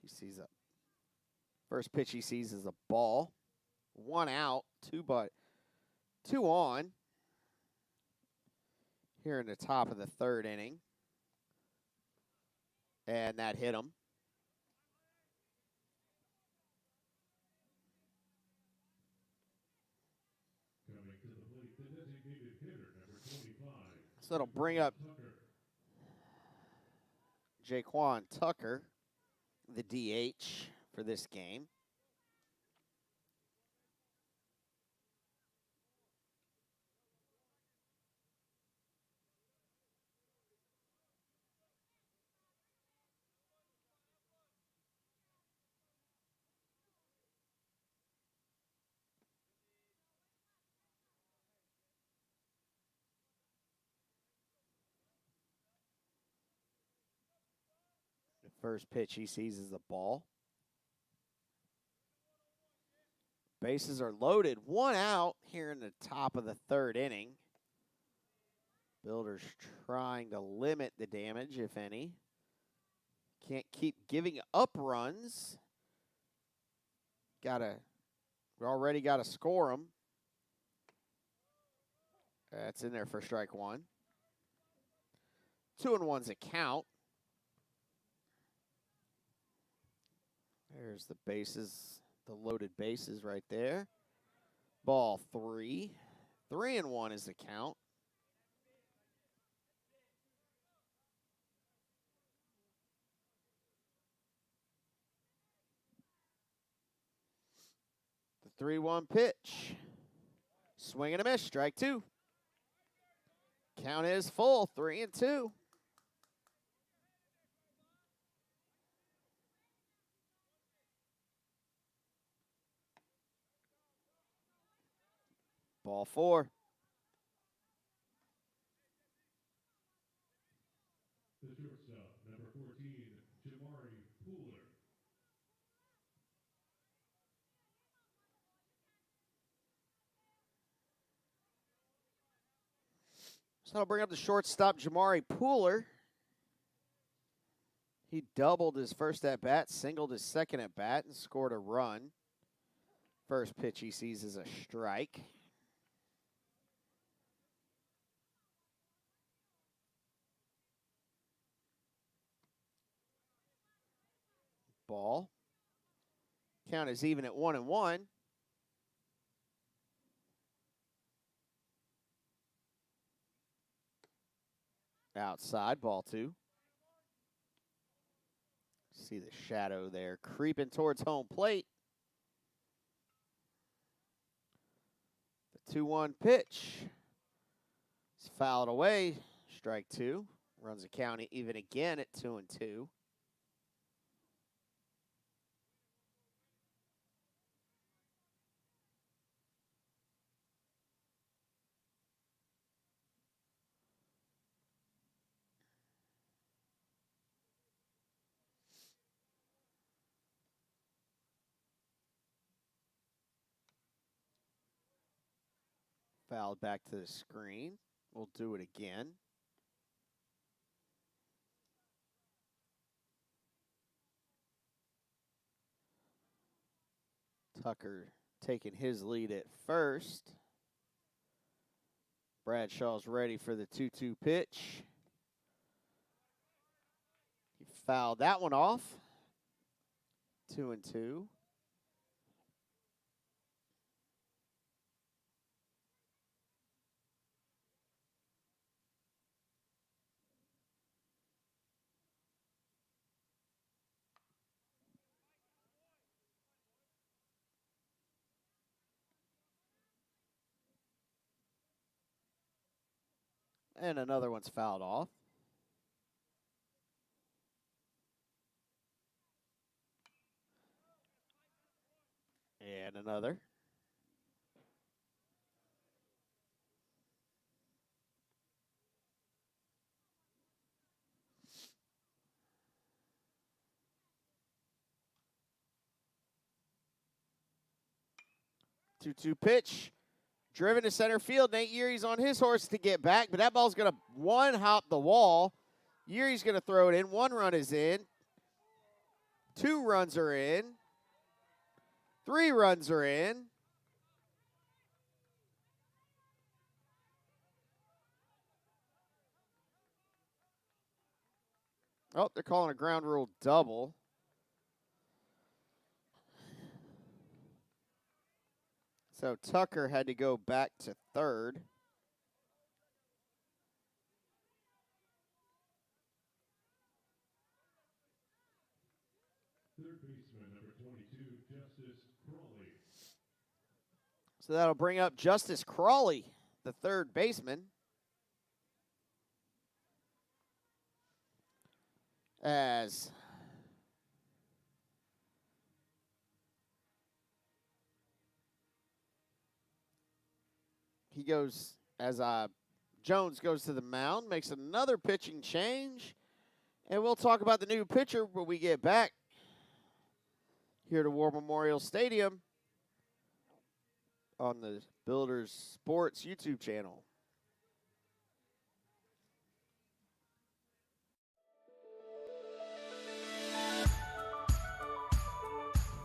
He sees a first pitch he sees is a ball. 1 out, 2 on. Here in the top of the 3rd inning. And that hit him. Coming to the plate, the designated hitter, number 25. So that'll bring up Jaquan Tucker, the DH for this game. First pitch he sees is the ball. Bases are loaded. 1 out here in the top of the 3rd inning. Builders trying to limit the damage, if any. Can't keep giving up runs. We already got to score them. That's in there for strike 1. 2-1's a count. There's the bases, the loaded bases right there. Ball 3. 3-1 is the count. The 3-1 pitch. Swing and a miss, strike 2. Count is full, 3-2. Ball 4. The shortstop, number 14, Jamari Pooler. So I'll bring up the shortstop, Jamari Pooler. He doubled his first at-bat, singled his second at-bat, and scored a run. First pitch he sees is a strike. Ball. Count is even at 1-1. Outside, ball 2. See the shadow there creeping towards home plate. The 2-1 pitch. It's fouled away. Strike 2. Runs the count even again at 2-2. Fouled back to the screen. We'll do it again. Tucker taking his lead at first. Bradshaw's ready for the 2-2 pitch. He fouled that one off. 2-2. And another one's fouled off. And another. Two-two pitch. Driven to center field. Nate Urie's on his horse to get back, but that ball's going to one-hop the wall. Urie's going to throw it in. 1 run is in. 2 runs are in. 3 runs are in. Oh, they're calling a ground rule double. So Tucker had to go back to third. Third baseman, number 22, Justice Crawley. So that'll bring up Justice Crawley, the third baseman. As he goes, as Jones goes to the mound, makes another pitching change, And we'll talk about the new pitcher when we get back here to War Memorial Stadium on the Builders Sports YouTube channel.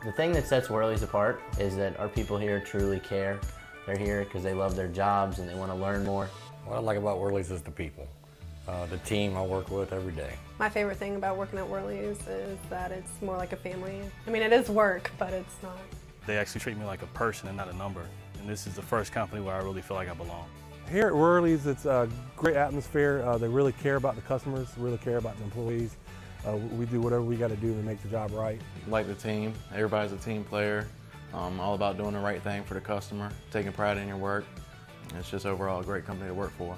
The thing that sets Whirlies apart is that our people here truly care. They're here because they love their jobs and they want to learn more. What I like about Whirlies is the people, the team I work with every day. My favorite thing about working at Whirlies is that it's more like a family. I mean, it is work, but it's not. They actually treat me like a person and not a number. And this is the first company where I really feel like I belong. Here at Whirlies, it's a great atmosphere. They really care about the customers, really care about the employees. We do whatever we got to do to make the job right. Like the team, everybody's a team player. All about doing the right thing for the customer, taking pride in your work. It's just overall a great company to work for.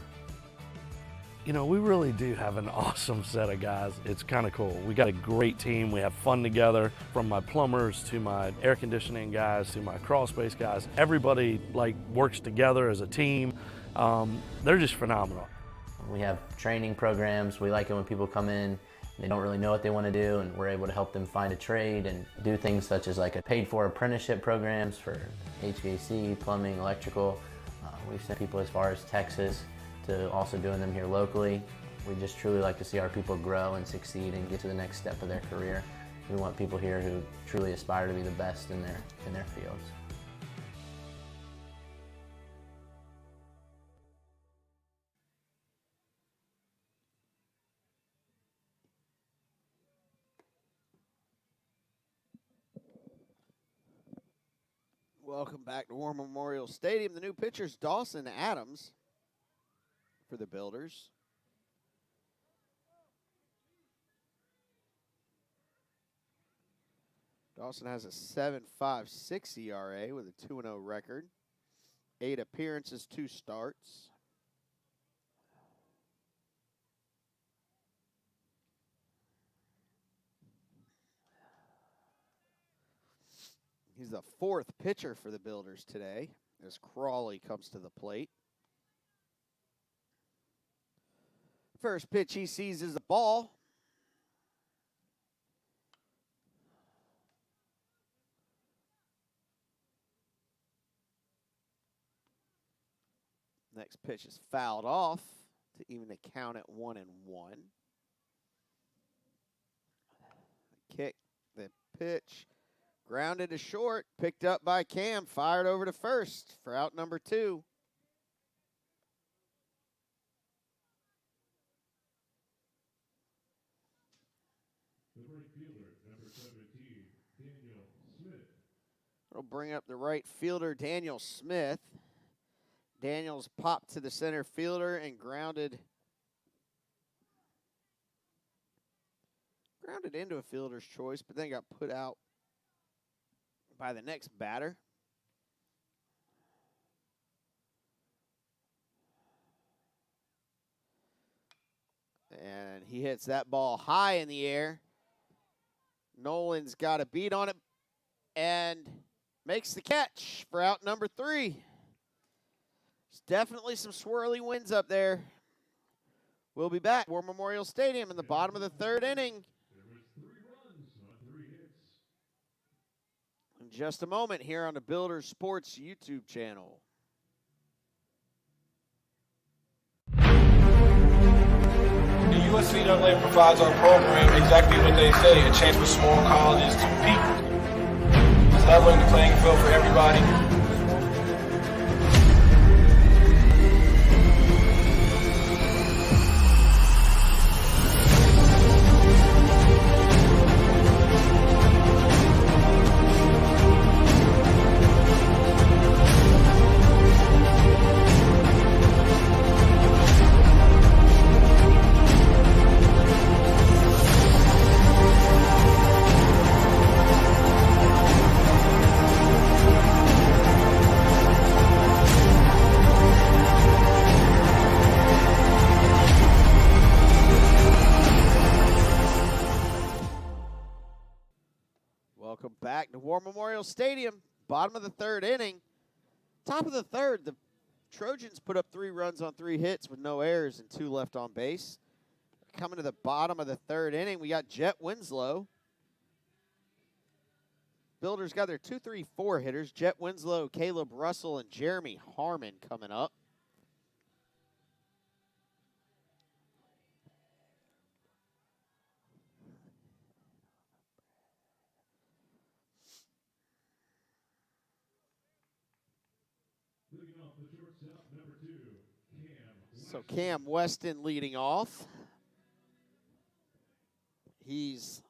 You know, we really do have an awesome set of guys. It's kind of cool. We got a great team. We have fun together, from my plumbers to my air conditioning guys to my crawl space guys. Everybody works together as a team. They're just phenomenal. We have training programs. We like it when people come in, they don't really know what they want to do, and we're able to help them find a trade and do things such as like a paid-for apprenticeship programs for HVAC, plumbing, electrical. We've sent people as far as Texas to also doing them here locally. We just truly like to see our people grow and succeed and get to the next step of their career. We want people here who truly aspire to be the best in their fields. Welcome back to War Memorial Stadium. The new pitcher's Dawson Adams for the Builders. Dawson has a 7.56 ERA with a 2-0 record. 8 appearances, 2 starts. He's the 4th pitcher for the Builders today as Crawley comes to the plate. First pitch he sees is a ball. Next pitch is fouled off to even the count at 1-1. The kick, the pitch. Grounded to short, picked up by Cam, fired over to first for out number 2. The right fielder, number 17, Daniel Smith. It'll bring up the right fielder, Daniel Smith. Daniels popped to the center fielder and grounded into a fielder's choice, but then got put out by the next batter. And he hits that ball high in the air. Nolan's got a beat on it and makes the catch for out number 3. There's definitely some swirly winds up there. We'll be back. War Memorial Stadium in the bottom of the 3rd inning. In just a moment here on the Builders Sports YouTube channel. The USC Young provides our program exactly what they say, a chance for small colleges to compete. It's leveling the playing field for everybody. Welcome back to War Memorial Stadium, bottom of the 3rd inning. Top of the 3rd, the Trojans put up 3 runs on 3 hits with no errors and 2 left on base. coming to the bottom of the third inning. We got Jet Winslow. Builders got their 2, 3, 4 hitters. Jet Winslow, Caleb Russell, and Jeremy Harmon coming up. So Cam Weston leading off. He's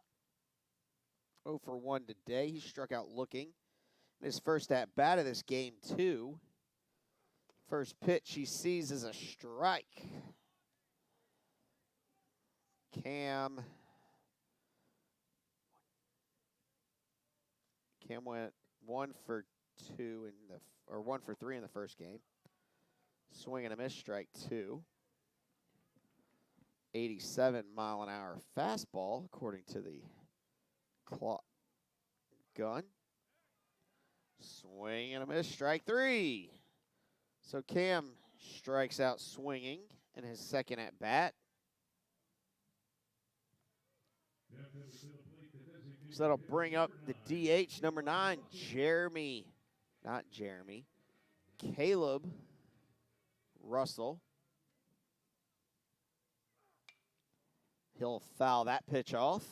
0 for 1 today. He struck out looking. His first at bat of this game, too. First pitch he sees is a strike. Cam went 1 for 2 or 1 for 3 in the first game. Swing and a miss, strike 2. 87-mile-an-hour fastball, according to the clock gun. Swing and a miss, strike 3. So Cam strikes out swinging in his second at bat. So that'll bring up the DH, number 9, Caleb Russell. He'll foul that pitch off.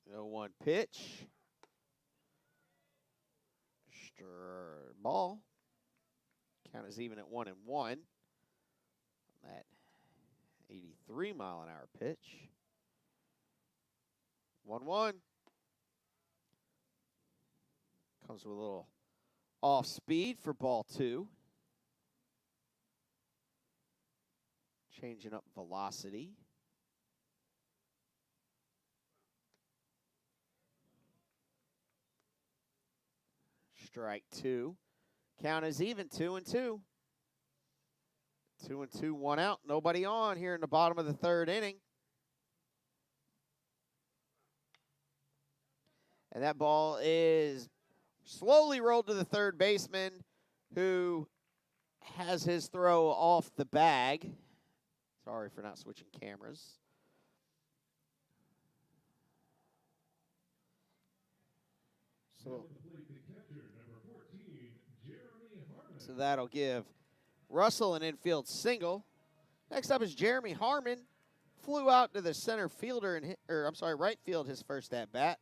The 0-1 pitch. Ball. Count is even at 1-1. That 83-mile-an-hour pitch. 1-1. Comes with a little off speed for ball 2. Changing up velocity. Strike 2. Count is even, 2-2. 2-2, 1 out. Nobody on here in the bottom of the third inning. And that ball is slowly rolled to the third baseman, who has his throw off the bag. Sorry for not switching cameras. So that'll give Russell an infield single. Next up is Jeremy Harmon. Flew out to the center fielder right field his first at bat.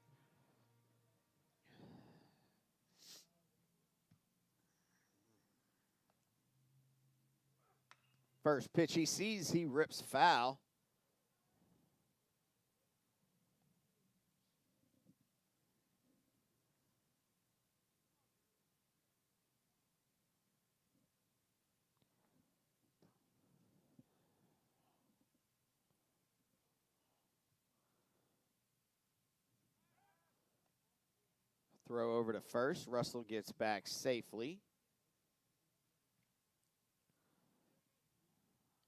First pitch he sees, he rips foul. Throw over to first. Russell gets back safely.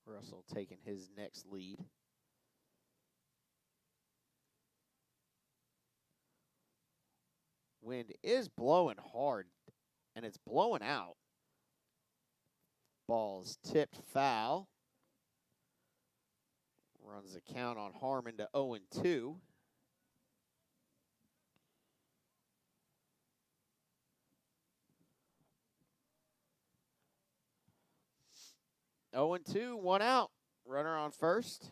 Russell taking his next lead. Wind is blowing hard, and it's blowing out. Ball's tipped foul. Runs the count on Harmon to 0-2. Oh and 2, 1 out. Runner on first.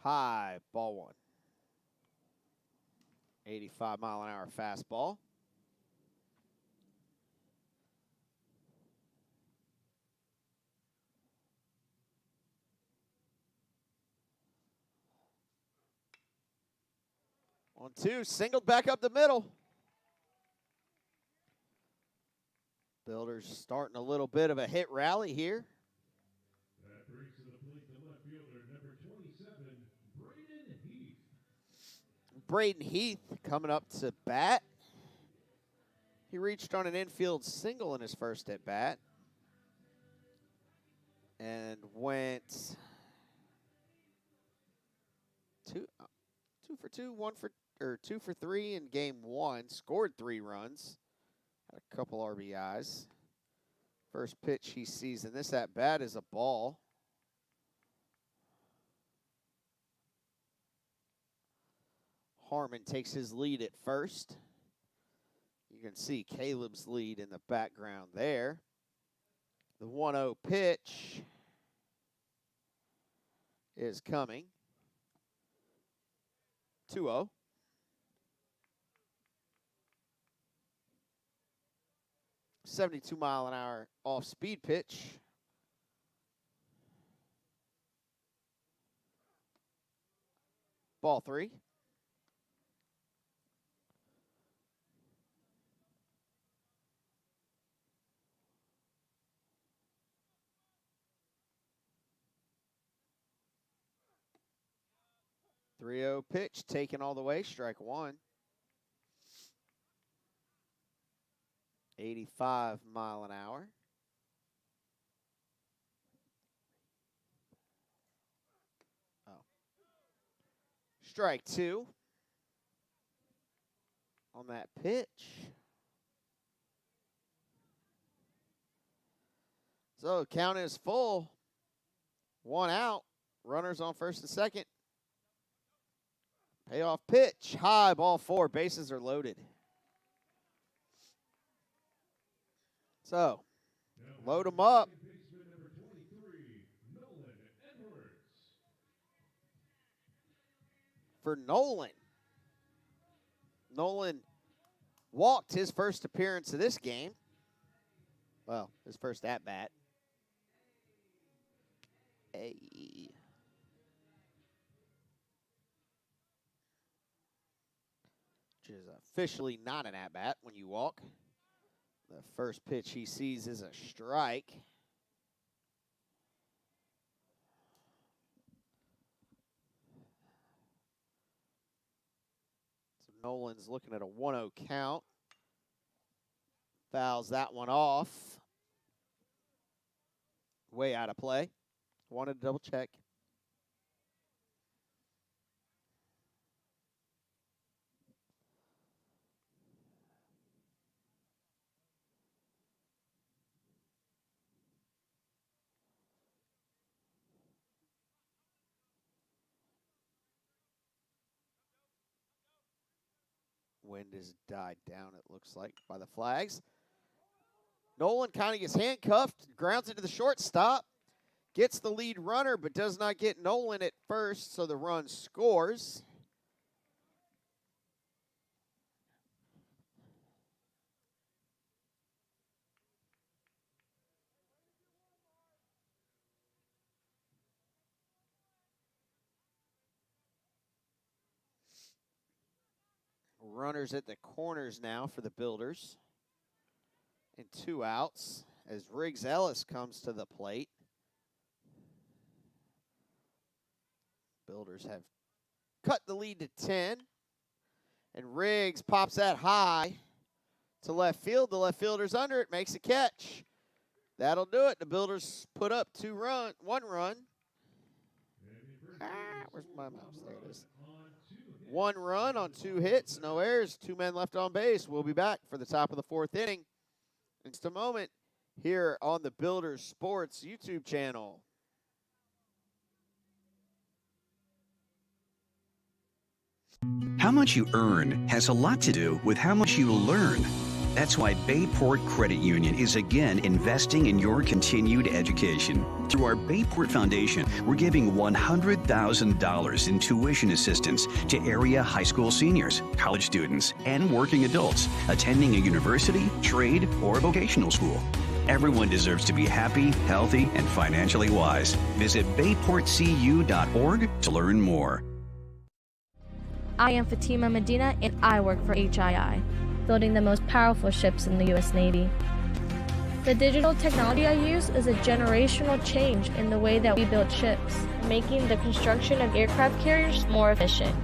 High, ball 1. 85-mile-an-hour fastball. On 2, singled back up the middle. Builders starting a little bit of a hit rally here. That brings to the plate the left fielder, number 27, Braden Heath. Braden Heath coming up to bat. He reached on an infield single in his first at bat and went 2 for 3 in game 1. Scored 3 runs. Had a couple RBIs. First pitch he sees in this at bat is a ball. Harmon takes his lead at first. You can see Caleb's lead in the background there. The 1-0 pitch is coming. 2-0. .72-mile-an-hour off-speed pitch. Ball 3. .30 pitch taken all the way, strike 1. 85-mile-an-hour. Strike 2 on that pitch. So count is full. 1 out. Runners on first and second. Payoff pitch. High, ball 4. Bases are loaded. So, load them up. For Nolan. Nolan walked his first appearance of this game. Well, his first at-bat. Hey. Which is officially not an at-bat when you walk. The first pitch he sees is a strike. So Nolan's looking at a 1-0 count. Fouls that one off. Way out of play. Wanted to double check. Wind has died down, it looks like, by the flags. Nolan kind of gets handcuffed, grounds into the shortstop, gets the lead runner, but does not get Nolan at first, so the run scores. Runners at the corners now for the Builders. And 2 outs as Riggs Ellis comes to the plate. Builders have cut the lead to 10. And Riggs pops that high to left field. The left fielder's under it, makes a catch. That'll do it. The Builders put up 1 run. Where's my mouse? There it is. 1 run on 2 hits, no errors, 2 men left on base. We'll be back for the top of the 4th inning in just a moment here on the Builders Sports YouTube channel. How much you earn has a lot to do with how much you learn. That's why Bayport Credit Union is again investing in your continued education. Through our Bayport Foundation, we're giving $100,000 in tuition assistance to area high school seniors, college students, and working adults attending a university, trade, or vocational school. Everyone deserves to be happy, healthy, and financially wise. Visit bayportcu.org to learn more. I am Fatima Medina, and I work for HII, building the most powerful ships in the U.S. Navy. The digital technology I use is a generational change in the way that we build ships, making the construction of aircraft carriers more efficient.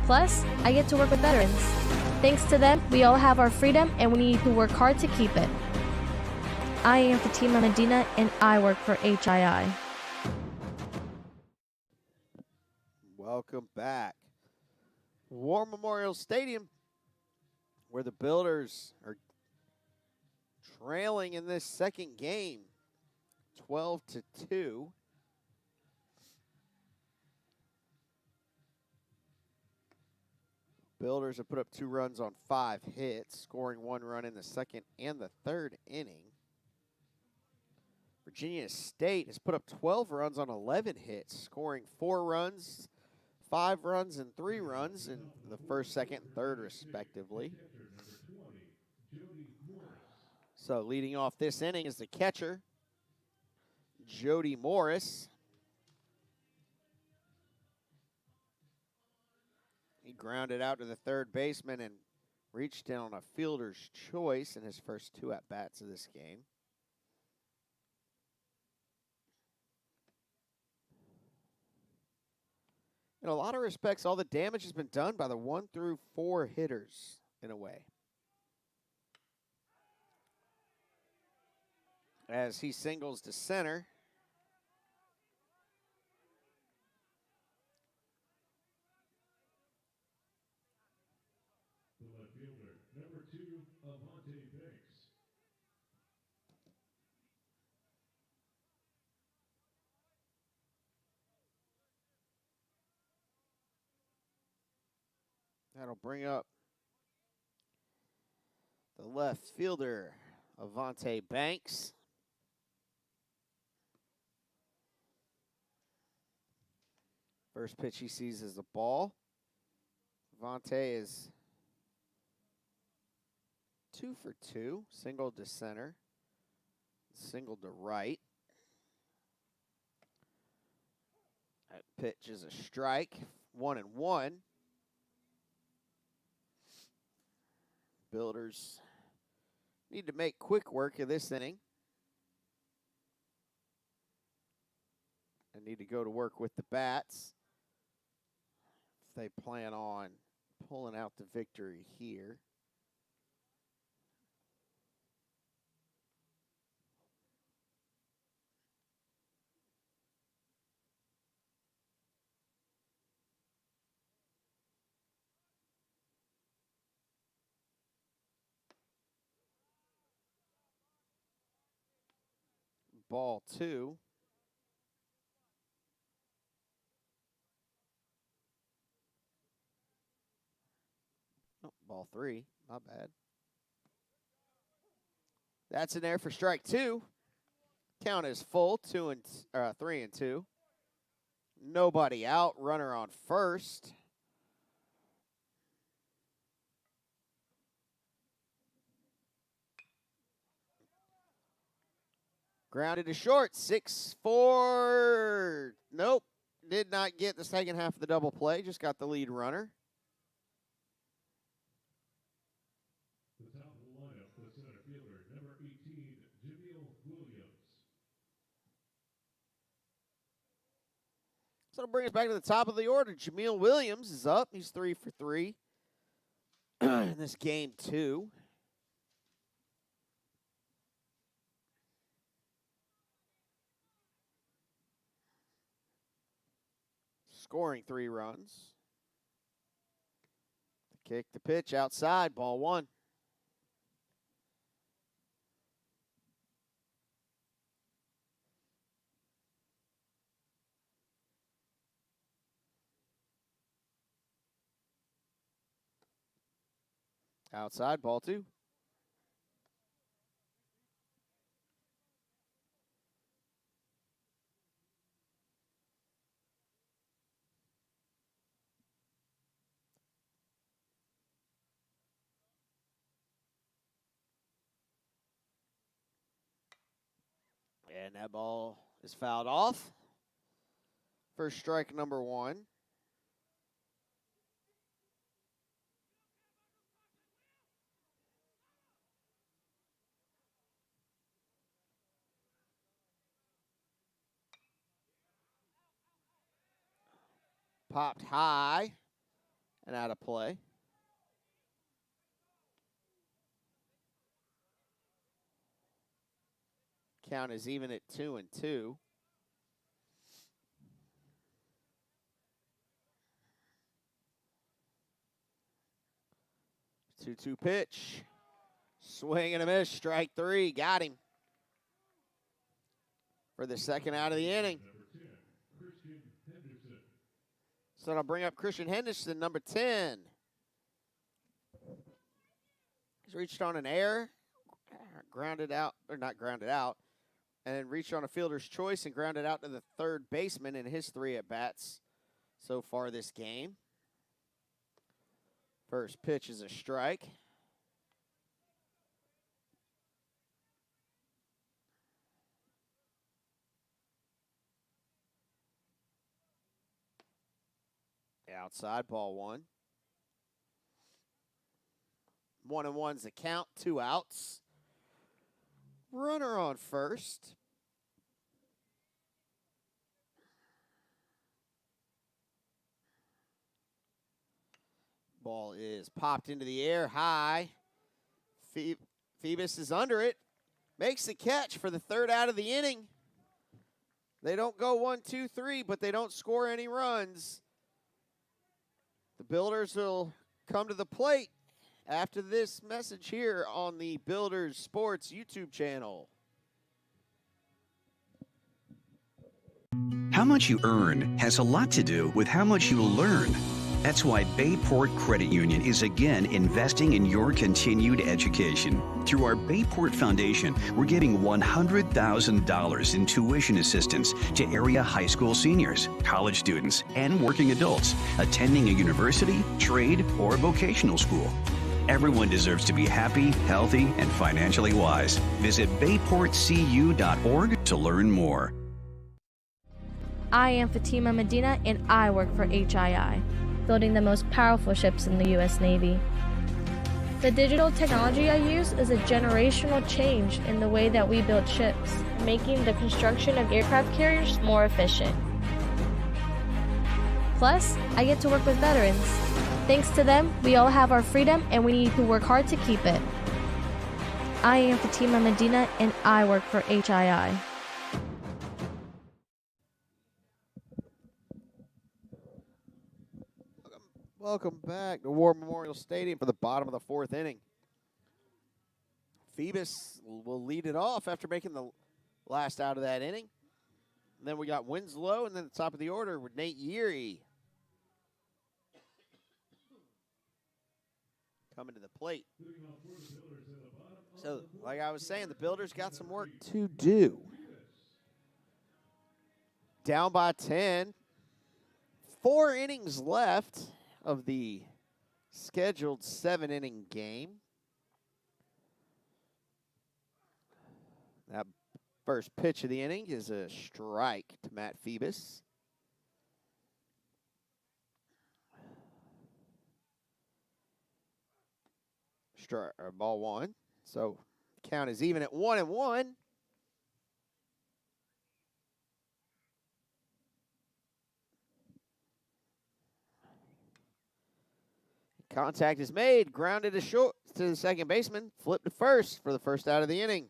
Plus, I get to work with veterans. Thanks to them, we all have our freedom, and we need to work hard to keep it. I am Fatima Medina, and I work for HII. Welcome back. War Memorial Stadium, where the Builders are trailing in this second game, 12-2. Builders have put up 2 runs on 5 hits, scoring 1 run in the second and the third inning. Virginia State has put up 12 runs on 11 hits, scoring 4 runs, 5 runs, and 3 runs in the first, second, and third, respectively. So leading off this inning is the catcher, Jody Morris. He grounded out to the third baseman and reached in on a fielder's choice in his first 2 at-bats of this game. In a lot of respects, all the damage has been done by the 1 through 4 hitters, in a way. As he singles to center. The left fielder, number 2, Avante Banks. That'll bring up the left fielder, Avante Banks. First pitch he sees is the ball. Avante is 2 for 2, singled to center, singled to right. That pitch is a strike, 1-1. Builders need to make quick work of this inning. And need to go to work with the bats if they plan on pulling out the victory here. Ball 2. Oh, ball 3. My bad. That's in there for strike 2. Count is full, 3-2. Nobody out. Runner on first. Grounded to short, 6-4. Nope, did not get the second half of the double play, just got the lead runner. The top of the lineup, the center fielder, number 18, Jamil Williams. So it'll bring us back to the top of the order. Jamil Williams is up. He's 3 for 3 in this game 2. Scoring 3 runs. The kick, the pitch, outside, ball 1. Outside, ball 2. And that ball is fouled off. First strike, number 1. Popped high and out of play. Count is even at 2-2. 2-2 pitch. Swing and a miss. Strike 3. Got him. For the second out of the inning. So I'll bring up Christian Henderson, number 10. He's reached on an error, grounded out, or not grounded out, and then reached on a fielder's choice and grounded out to the third baseman in his 3 at-bats so far this game. First pitch is a strike. Outside, ball 1. 1-1's the count, 2 outs. Runner on first. Ball is popped into the air high. Phoebus is under it. Makes the catch for the third out of the inning. They don't go 1, 2, 3, but they don't score any runs. The Builders will come to the plate after this message here on the Builders Sports YouTube channel. How much you earn has a lot to do with how much you'll learn. That's why Bayport Credit Union is again investing in your continued education. Through our Bayport Foundation, we're giving $100,000 in tuition assistance to area high school seniors, college students, and working adults attending a university, trade, or vocational school. Everyone deserves to be happy, healthy, and financially wise. Visit bayportcu.org to learn more. I am Fatima Medina, and I work for HII, building the most powerful ships in the U.S. Navy. The digital technology I use is a generational change in the way that we build ships, making the construction of aircraft carriers more efficient. Plus, I get to work with veterans. Thanks to them, we all have our freedom, and we need to work hard to keep it. I am Fatima Medina, and I work for HII. Welcome back to War Memorial Stadium for the bottom of the 4th inning. Phoebus will lead it off after making the last out of that inning. And then we got Winslow, and then the top of the order with Nate Yeary coming to the plate. So, like I was saying, the Builders got some work to do. Down by 10. 4 innings left of the scheduled 7-inning game. That first pitch of the inning is a strike to Matt Phoebus. Ball 1. So count is even at 1-1. Contact is made, grounded to short to the second baseman, flipped to first for the first out of the inning.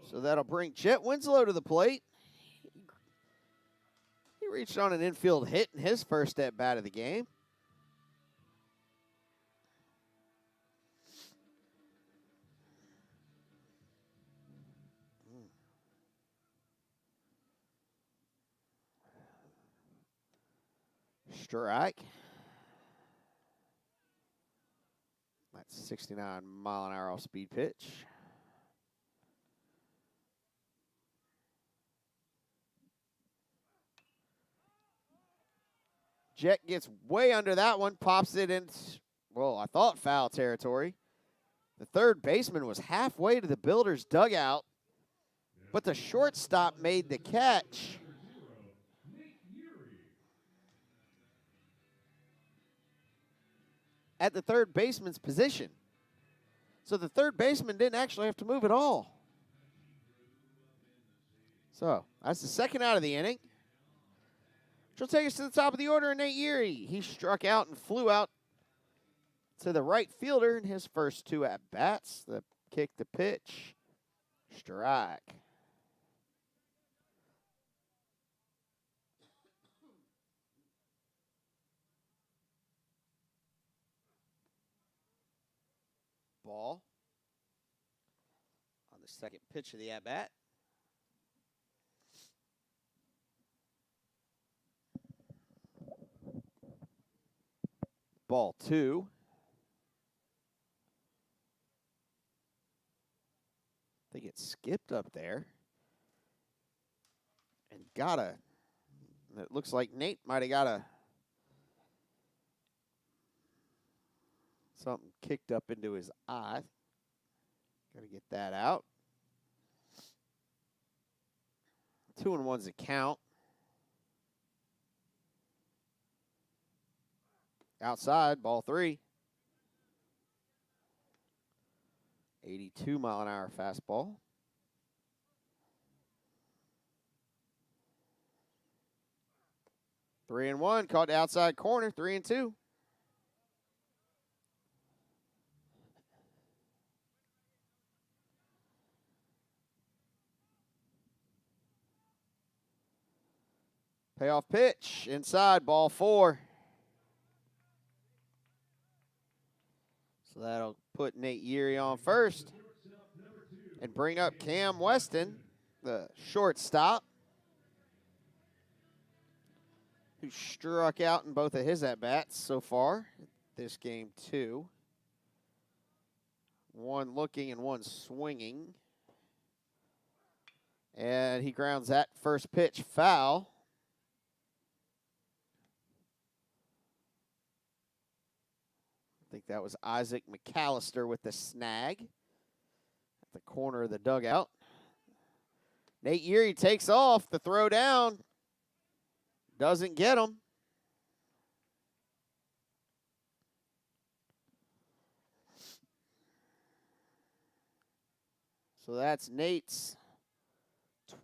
So that'll bring Jet Winslow to the plate. He reached on an infield hit in his first at bat of the game. Strike. That's 69-mile-an-hour off-speed pitch. Jet gets way under that one, pops it in, well, I thought foul territory. The third baseman was halfway to the Builders' dugout, but the shortstop made the catch. At the third baseman's position. So the third baseman didn't actually have to move at all. So that's the second out of the inning. Which will take us to the top of the order, Nate Yeary. He struck out and flew out to the right fielder in his first 2 at-bats. The kick, the pitch, strike. ball on the second pitch of the at-bat. Ball 2. I think it skipped up there. And it looks like Nate might have got something kicked up into his eye. Got to get that out. 2-1's a count. Outside, ball 3. 82-mile-an-hour fastball. 3-1, caught the outside corner, 3-2. Payoff pitch, inside, ball 4. So that'll put Nate Yeary on first and bring up Cam Weston, the shortstop, who struck out in both of his at-bats so far this game, 2. One looking and one swinging. And he grounds that first pitch foul. I think that was Isaac McAllister with the snag at the corner of the dugout. Nate Yeary takes off, the throw down. Doesn't get him. So that's Nate's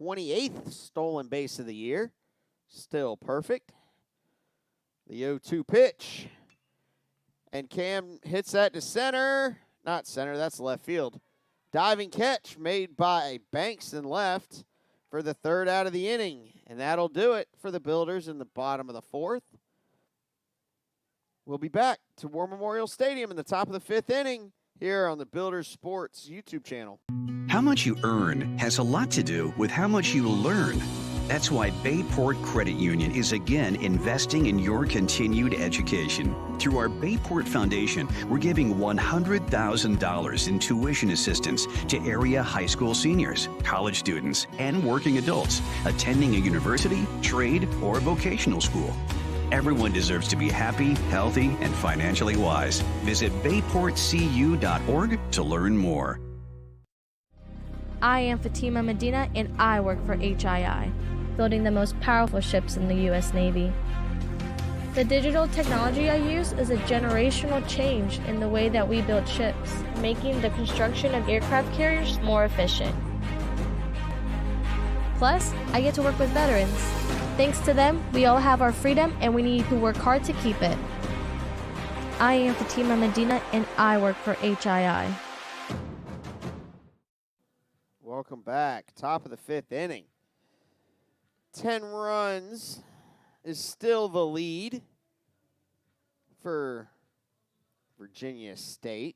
28th stolen base of the year. Still perfect. The 0-2 pitch. And Cam hits that to center. Not center, that's left field. Diving catch made by Banks in left for the 3rd out of the inning. And that'll do it for the Builders in the bottom of the 4th. We'll be back to War Memorial Stadium in the top of the 5th inning here on the Builders Sports YouTube channel. How much you earn has a lot to do with how much you learn. That's why Bayport Credit Union is again investing in your continued education. Through our Bayport Foundation, we're giving $100,000 in tuition assistance to area high school seniors, college students, and working adults attending a university, trade, or vocational school. Everyone deserves to be happy, healthy, and financially wise. Visit bayportcu.org to learn more. I am Fatima Medina, and I work for HII, building the most powerful ships in the U.S. Navy. The digital technology I use is a generational change in the way that we build ships, making the construction of aircraft carriers more efficient. Plus, I get to work with veterans. Thanks to them, we all have our freedom, and we need to work hard to keep it. I am Fatima Medina, and I work for HII. Welcome back. Top of the 5th inning. 10 runs is still the lead for Virginia State.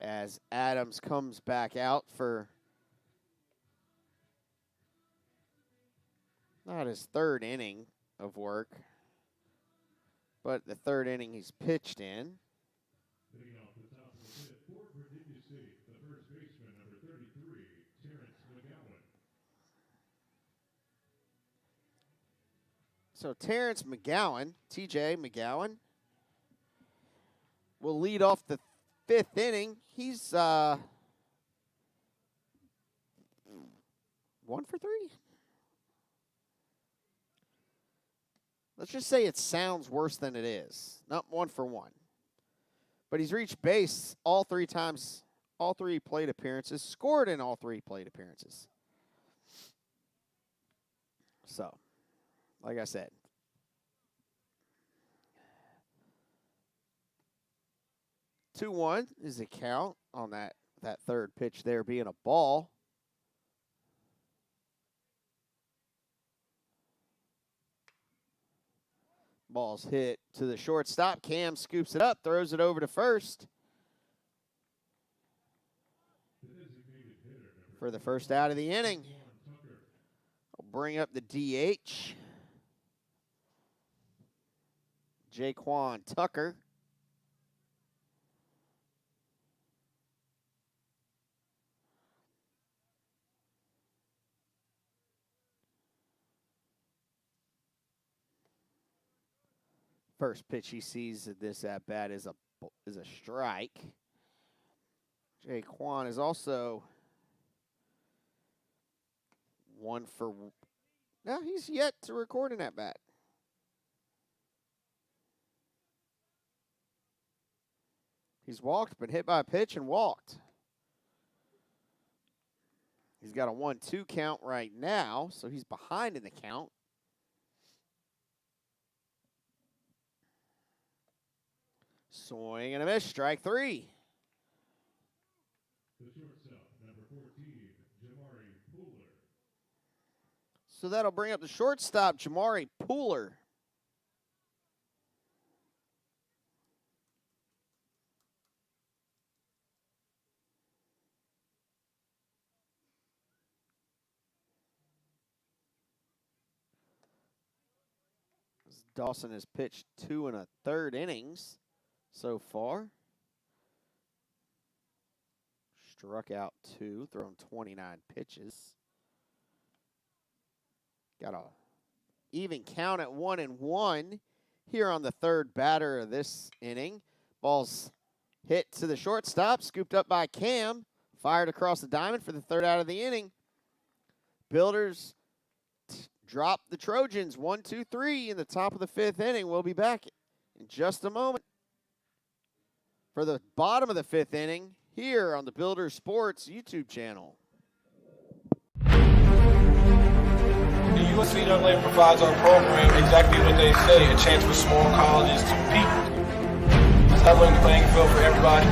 As Adams comes back out for not his 3rd inning of work, but the 3rd inning he's pitched in. Leading off the top of the 5th for Virginia State, the first baseman, number 33, Terrence McGowan. So Terrence McGowan, TJ McGowan, will lead off the 5th inning. He's 1 for 3. Let's just say it sounds worse than it is. Not 1 for 1. But he's reached base all 3 times, all 3 plate appearances, scored in all 3 plate appearances. So, like I said, (2-1) is the count on that 3rd pitch there being a ball. Ball's hit to the shortstop. Cam scoops it up, throws it over to first. For the first out of the inning. I'll bring up the DH. Jaquan Tucker. First pitch he sees at this at bat is a strike. Jaquan is also one for. No, he's yet to record an at bat. He's walked, been hit by a pitch and walked. He's got a 1-2 count right now, so he's behind in the count. Swing and a miss, strike 3. The shortstop, number 14, Jamari Pooler. So that'll bring up the shortstop, Jamari Pooler. Dawson has pitched 2 1/3 innings so far. Struck out 2, thrown 29 pitches. Got a even count at 1-1 here on the third batter of this inning. Ball's hit to the shortstop, scooped up by Cam, fired across the diamond for the third out of the inning. Builders drop the Trojans 1-2-3 in the top of the 5th inning. We'll be back in just a moment for the bottom of the 5th inning here on the Builders Sports YouTube channel. The USCAA provides our program exactly what they say, a chance for small colleges to compete. It's leveling the playing field for everybody.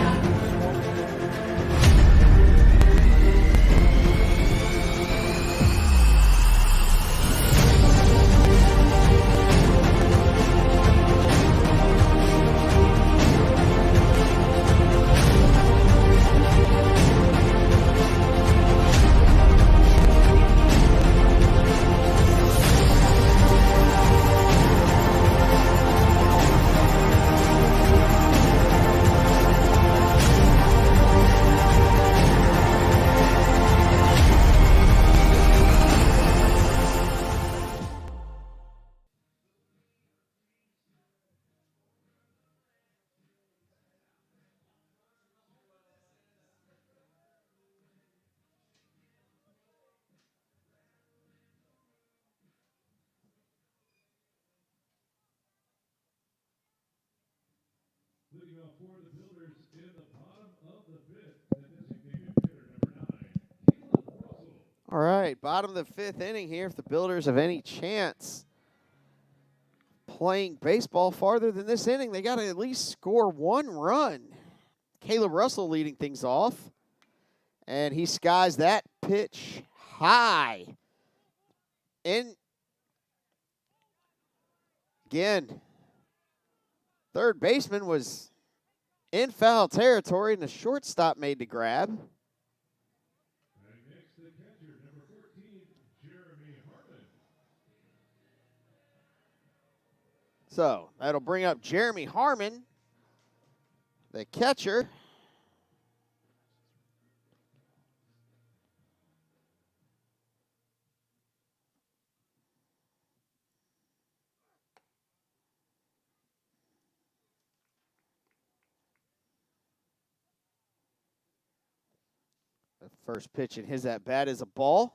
Leading off for the Builders in the bottom of the 5th, the designated hitter, number 9, Caleb Russell. All right, bottom of the 5th inning here. If the Builders have any chance playing baseball farther than this inning, they got to at least score 1 run. Caleb Russell leading things off, and he skies that pitch high. And again, third baseman was in foul territory, and the shortstop made the grab. And next, the catcher, number 14, Jeremy Harmon. So that'll bring up Jeremy Harmon, the catcher. The first pitch in his at-bat is a ball.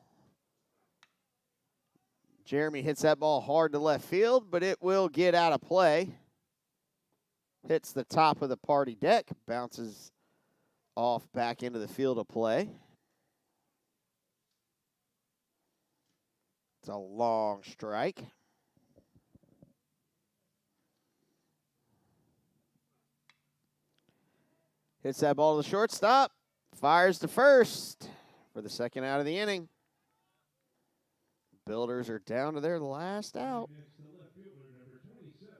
Jeremy hits that ball hard to left field, but it will get out of play. Hits the top of the party deck, bounces off back into the field of play. It's a long strike. Hits that ball to the shortstop. Fires to first for the second out of the inning. Builders are down to their last out. Next, the left fielder, number 27,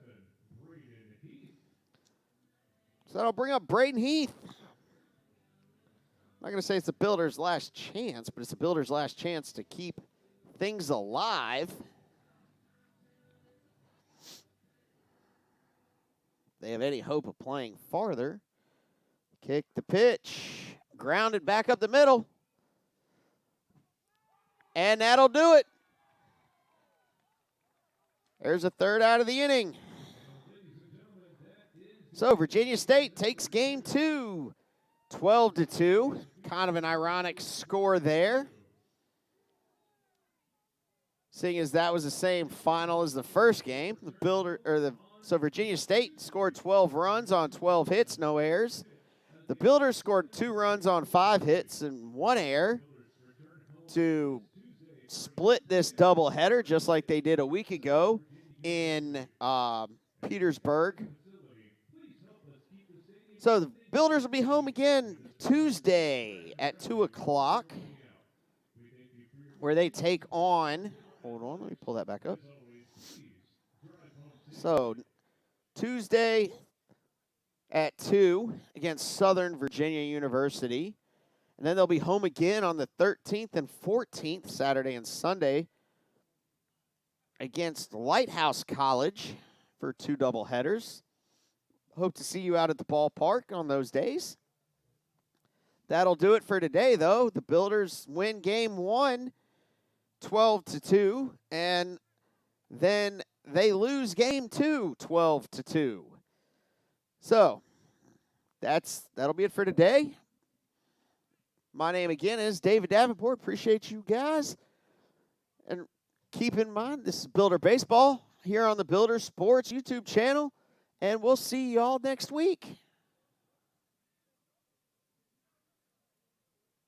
So that'll bring up Braden Heath. I'm not going to say it's the Builders' last chance, but it's the Builders' last chance to keep things alive. If they have any hope of playing farther. Kick the pitch. Grounded back up the middle. And that'll do it. There's a third out of the inning. So Virginia State takes game 2, 12-2. Kind of an ironic score there. Seeing as that was the same final as the first game, so Virginia State scored 12 runs on 12 hits, no errors. The Builders scored 2 runs on 5 hits and 1 error to split this doubleheader, just like they did a week ago in Petersburg. So the Builders will be home again Tuesday at 2 o'clock, where they take on, hold on, let me pull that back up. So Tuesday at 2 against Southern Virginia University. And then they'll be home again on the 13th and 14th, Saturday and Sunday, against Lighthouse College for 2 doubleheaders. Hope to see you out at the ballpark on those days. That'll do it for today, though. The Builders win game 1, 12-2, and then they lose game 2, 12-2. So that'll be it for today. My name again is David Davenport. Appreciate you guys. And keep in mind, this is Builder Baseball here on the Builder Sports YouTube channel. And we'll see y'all next week.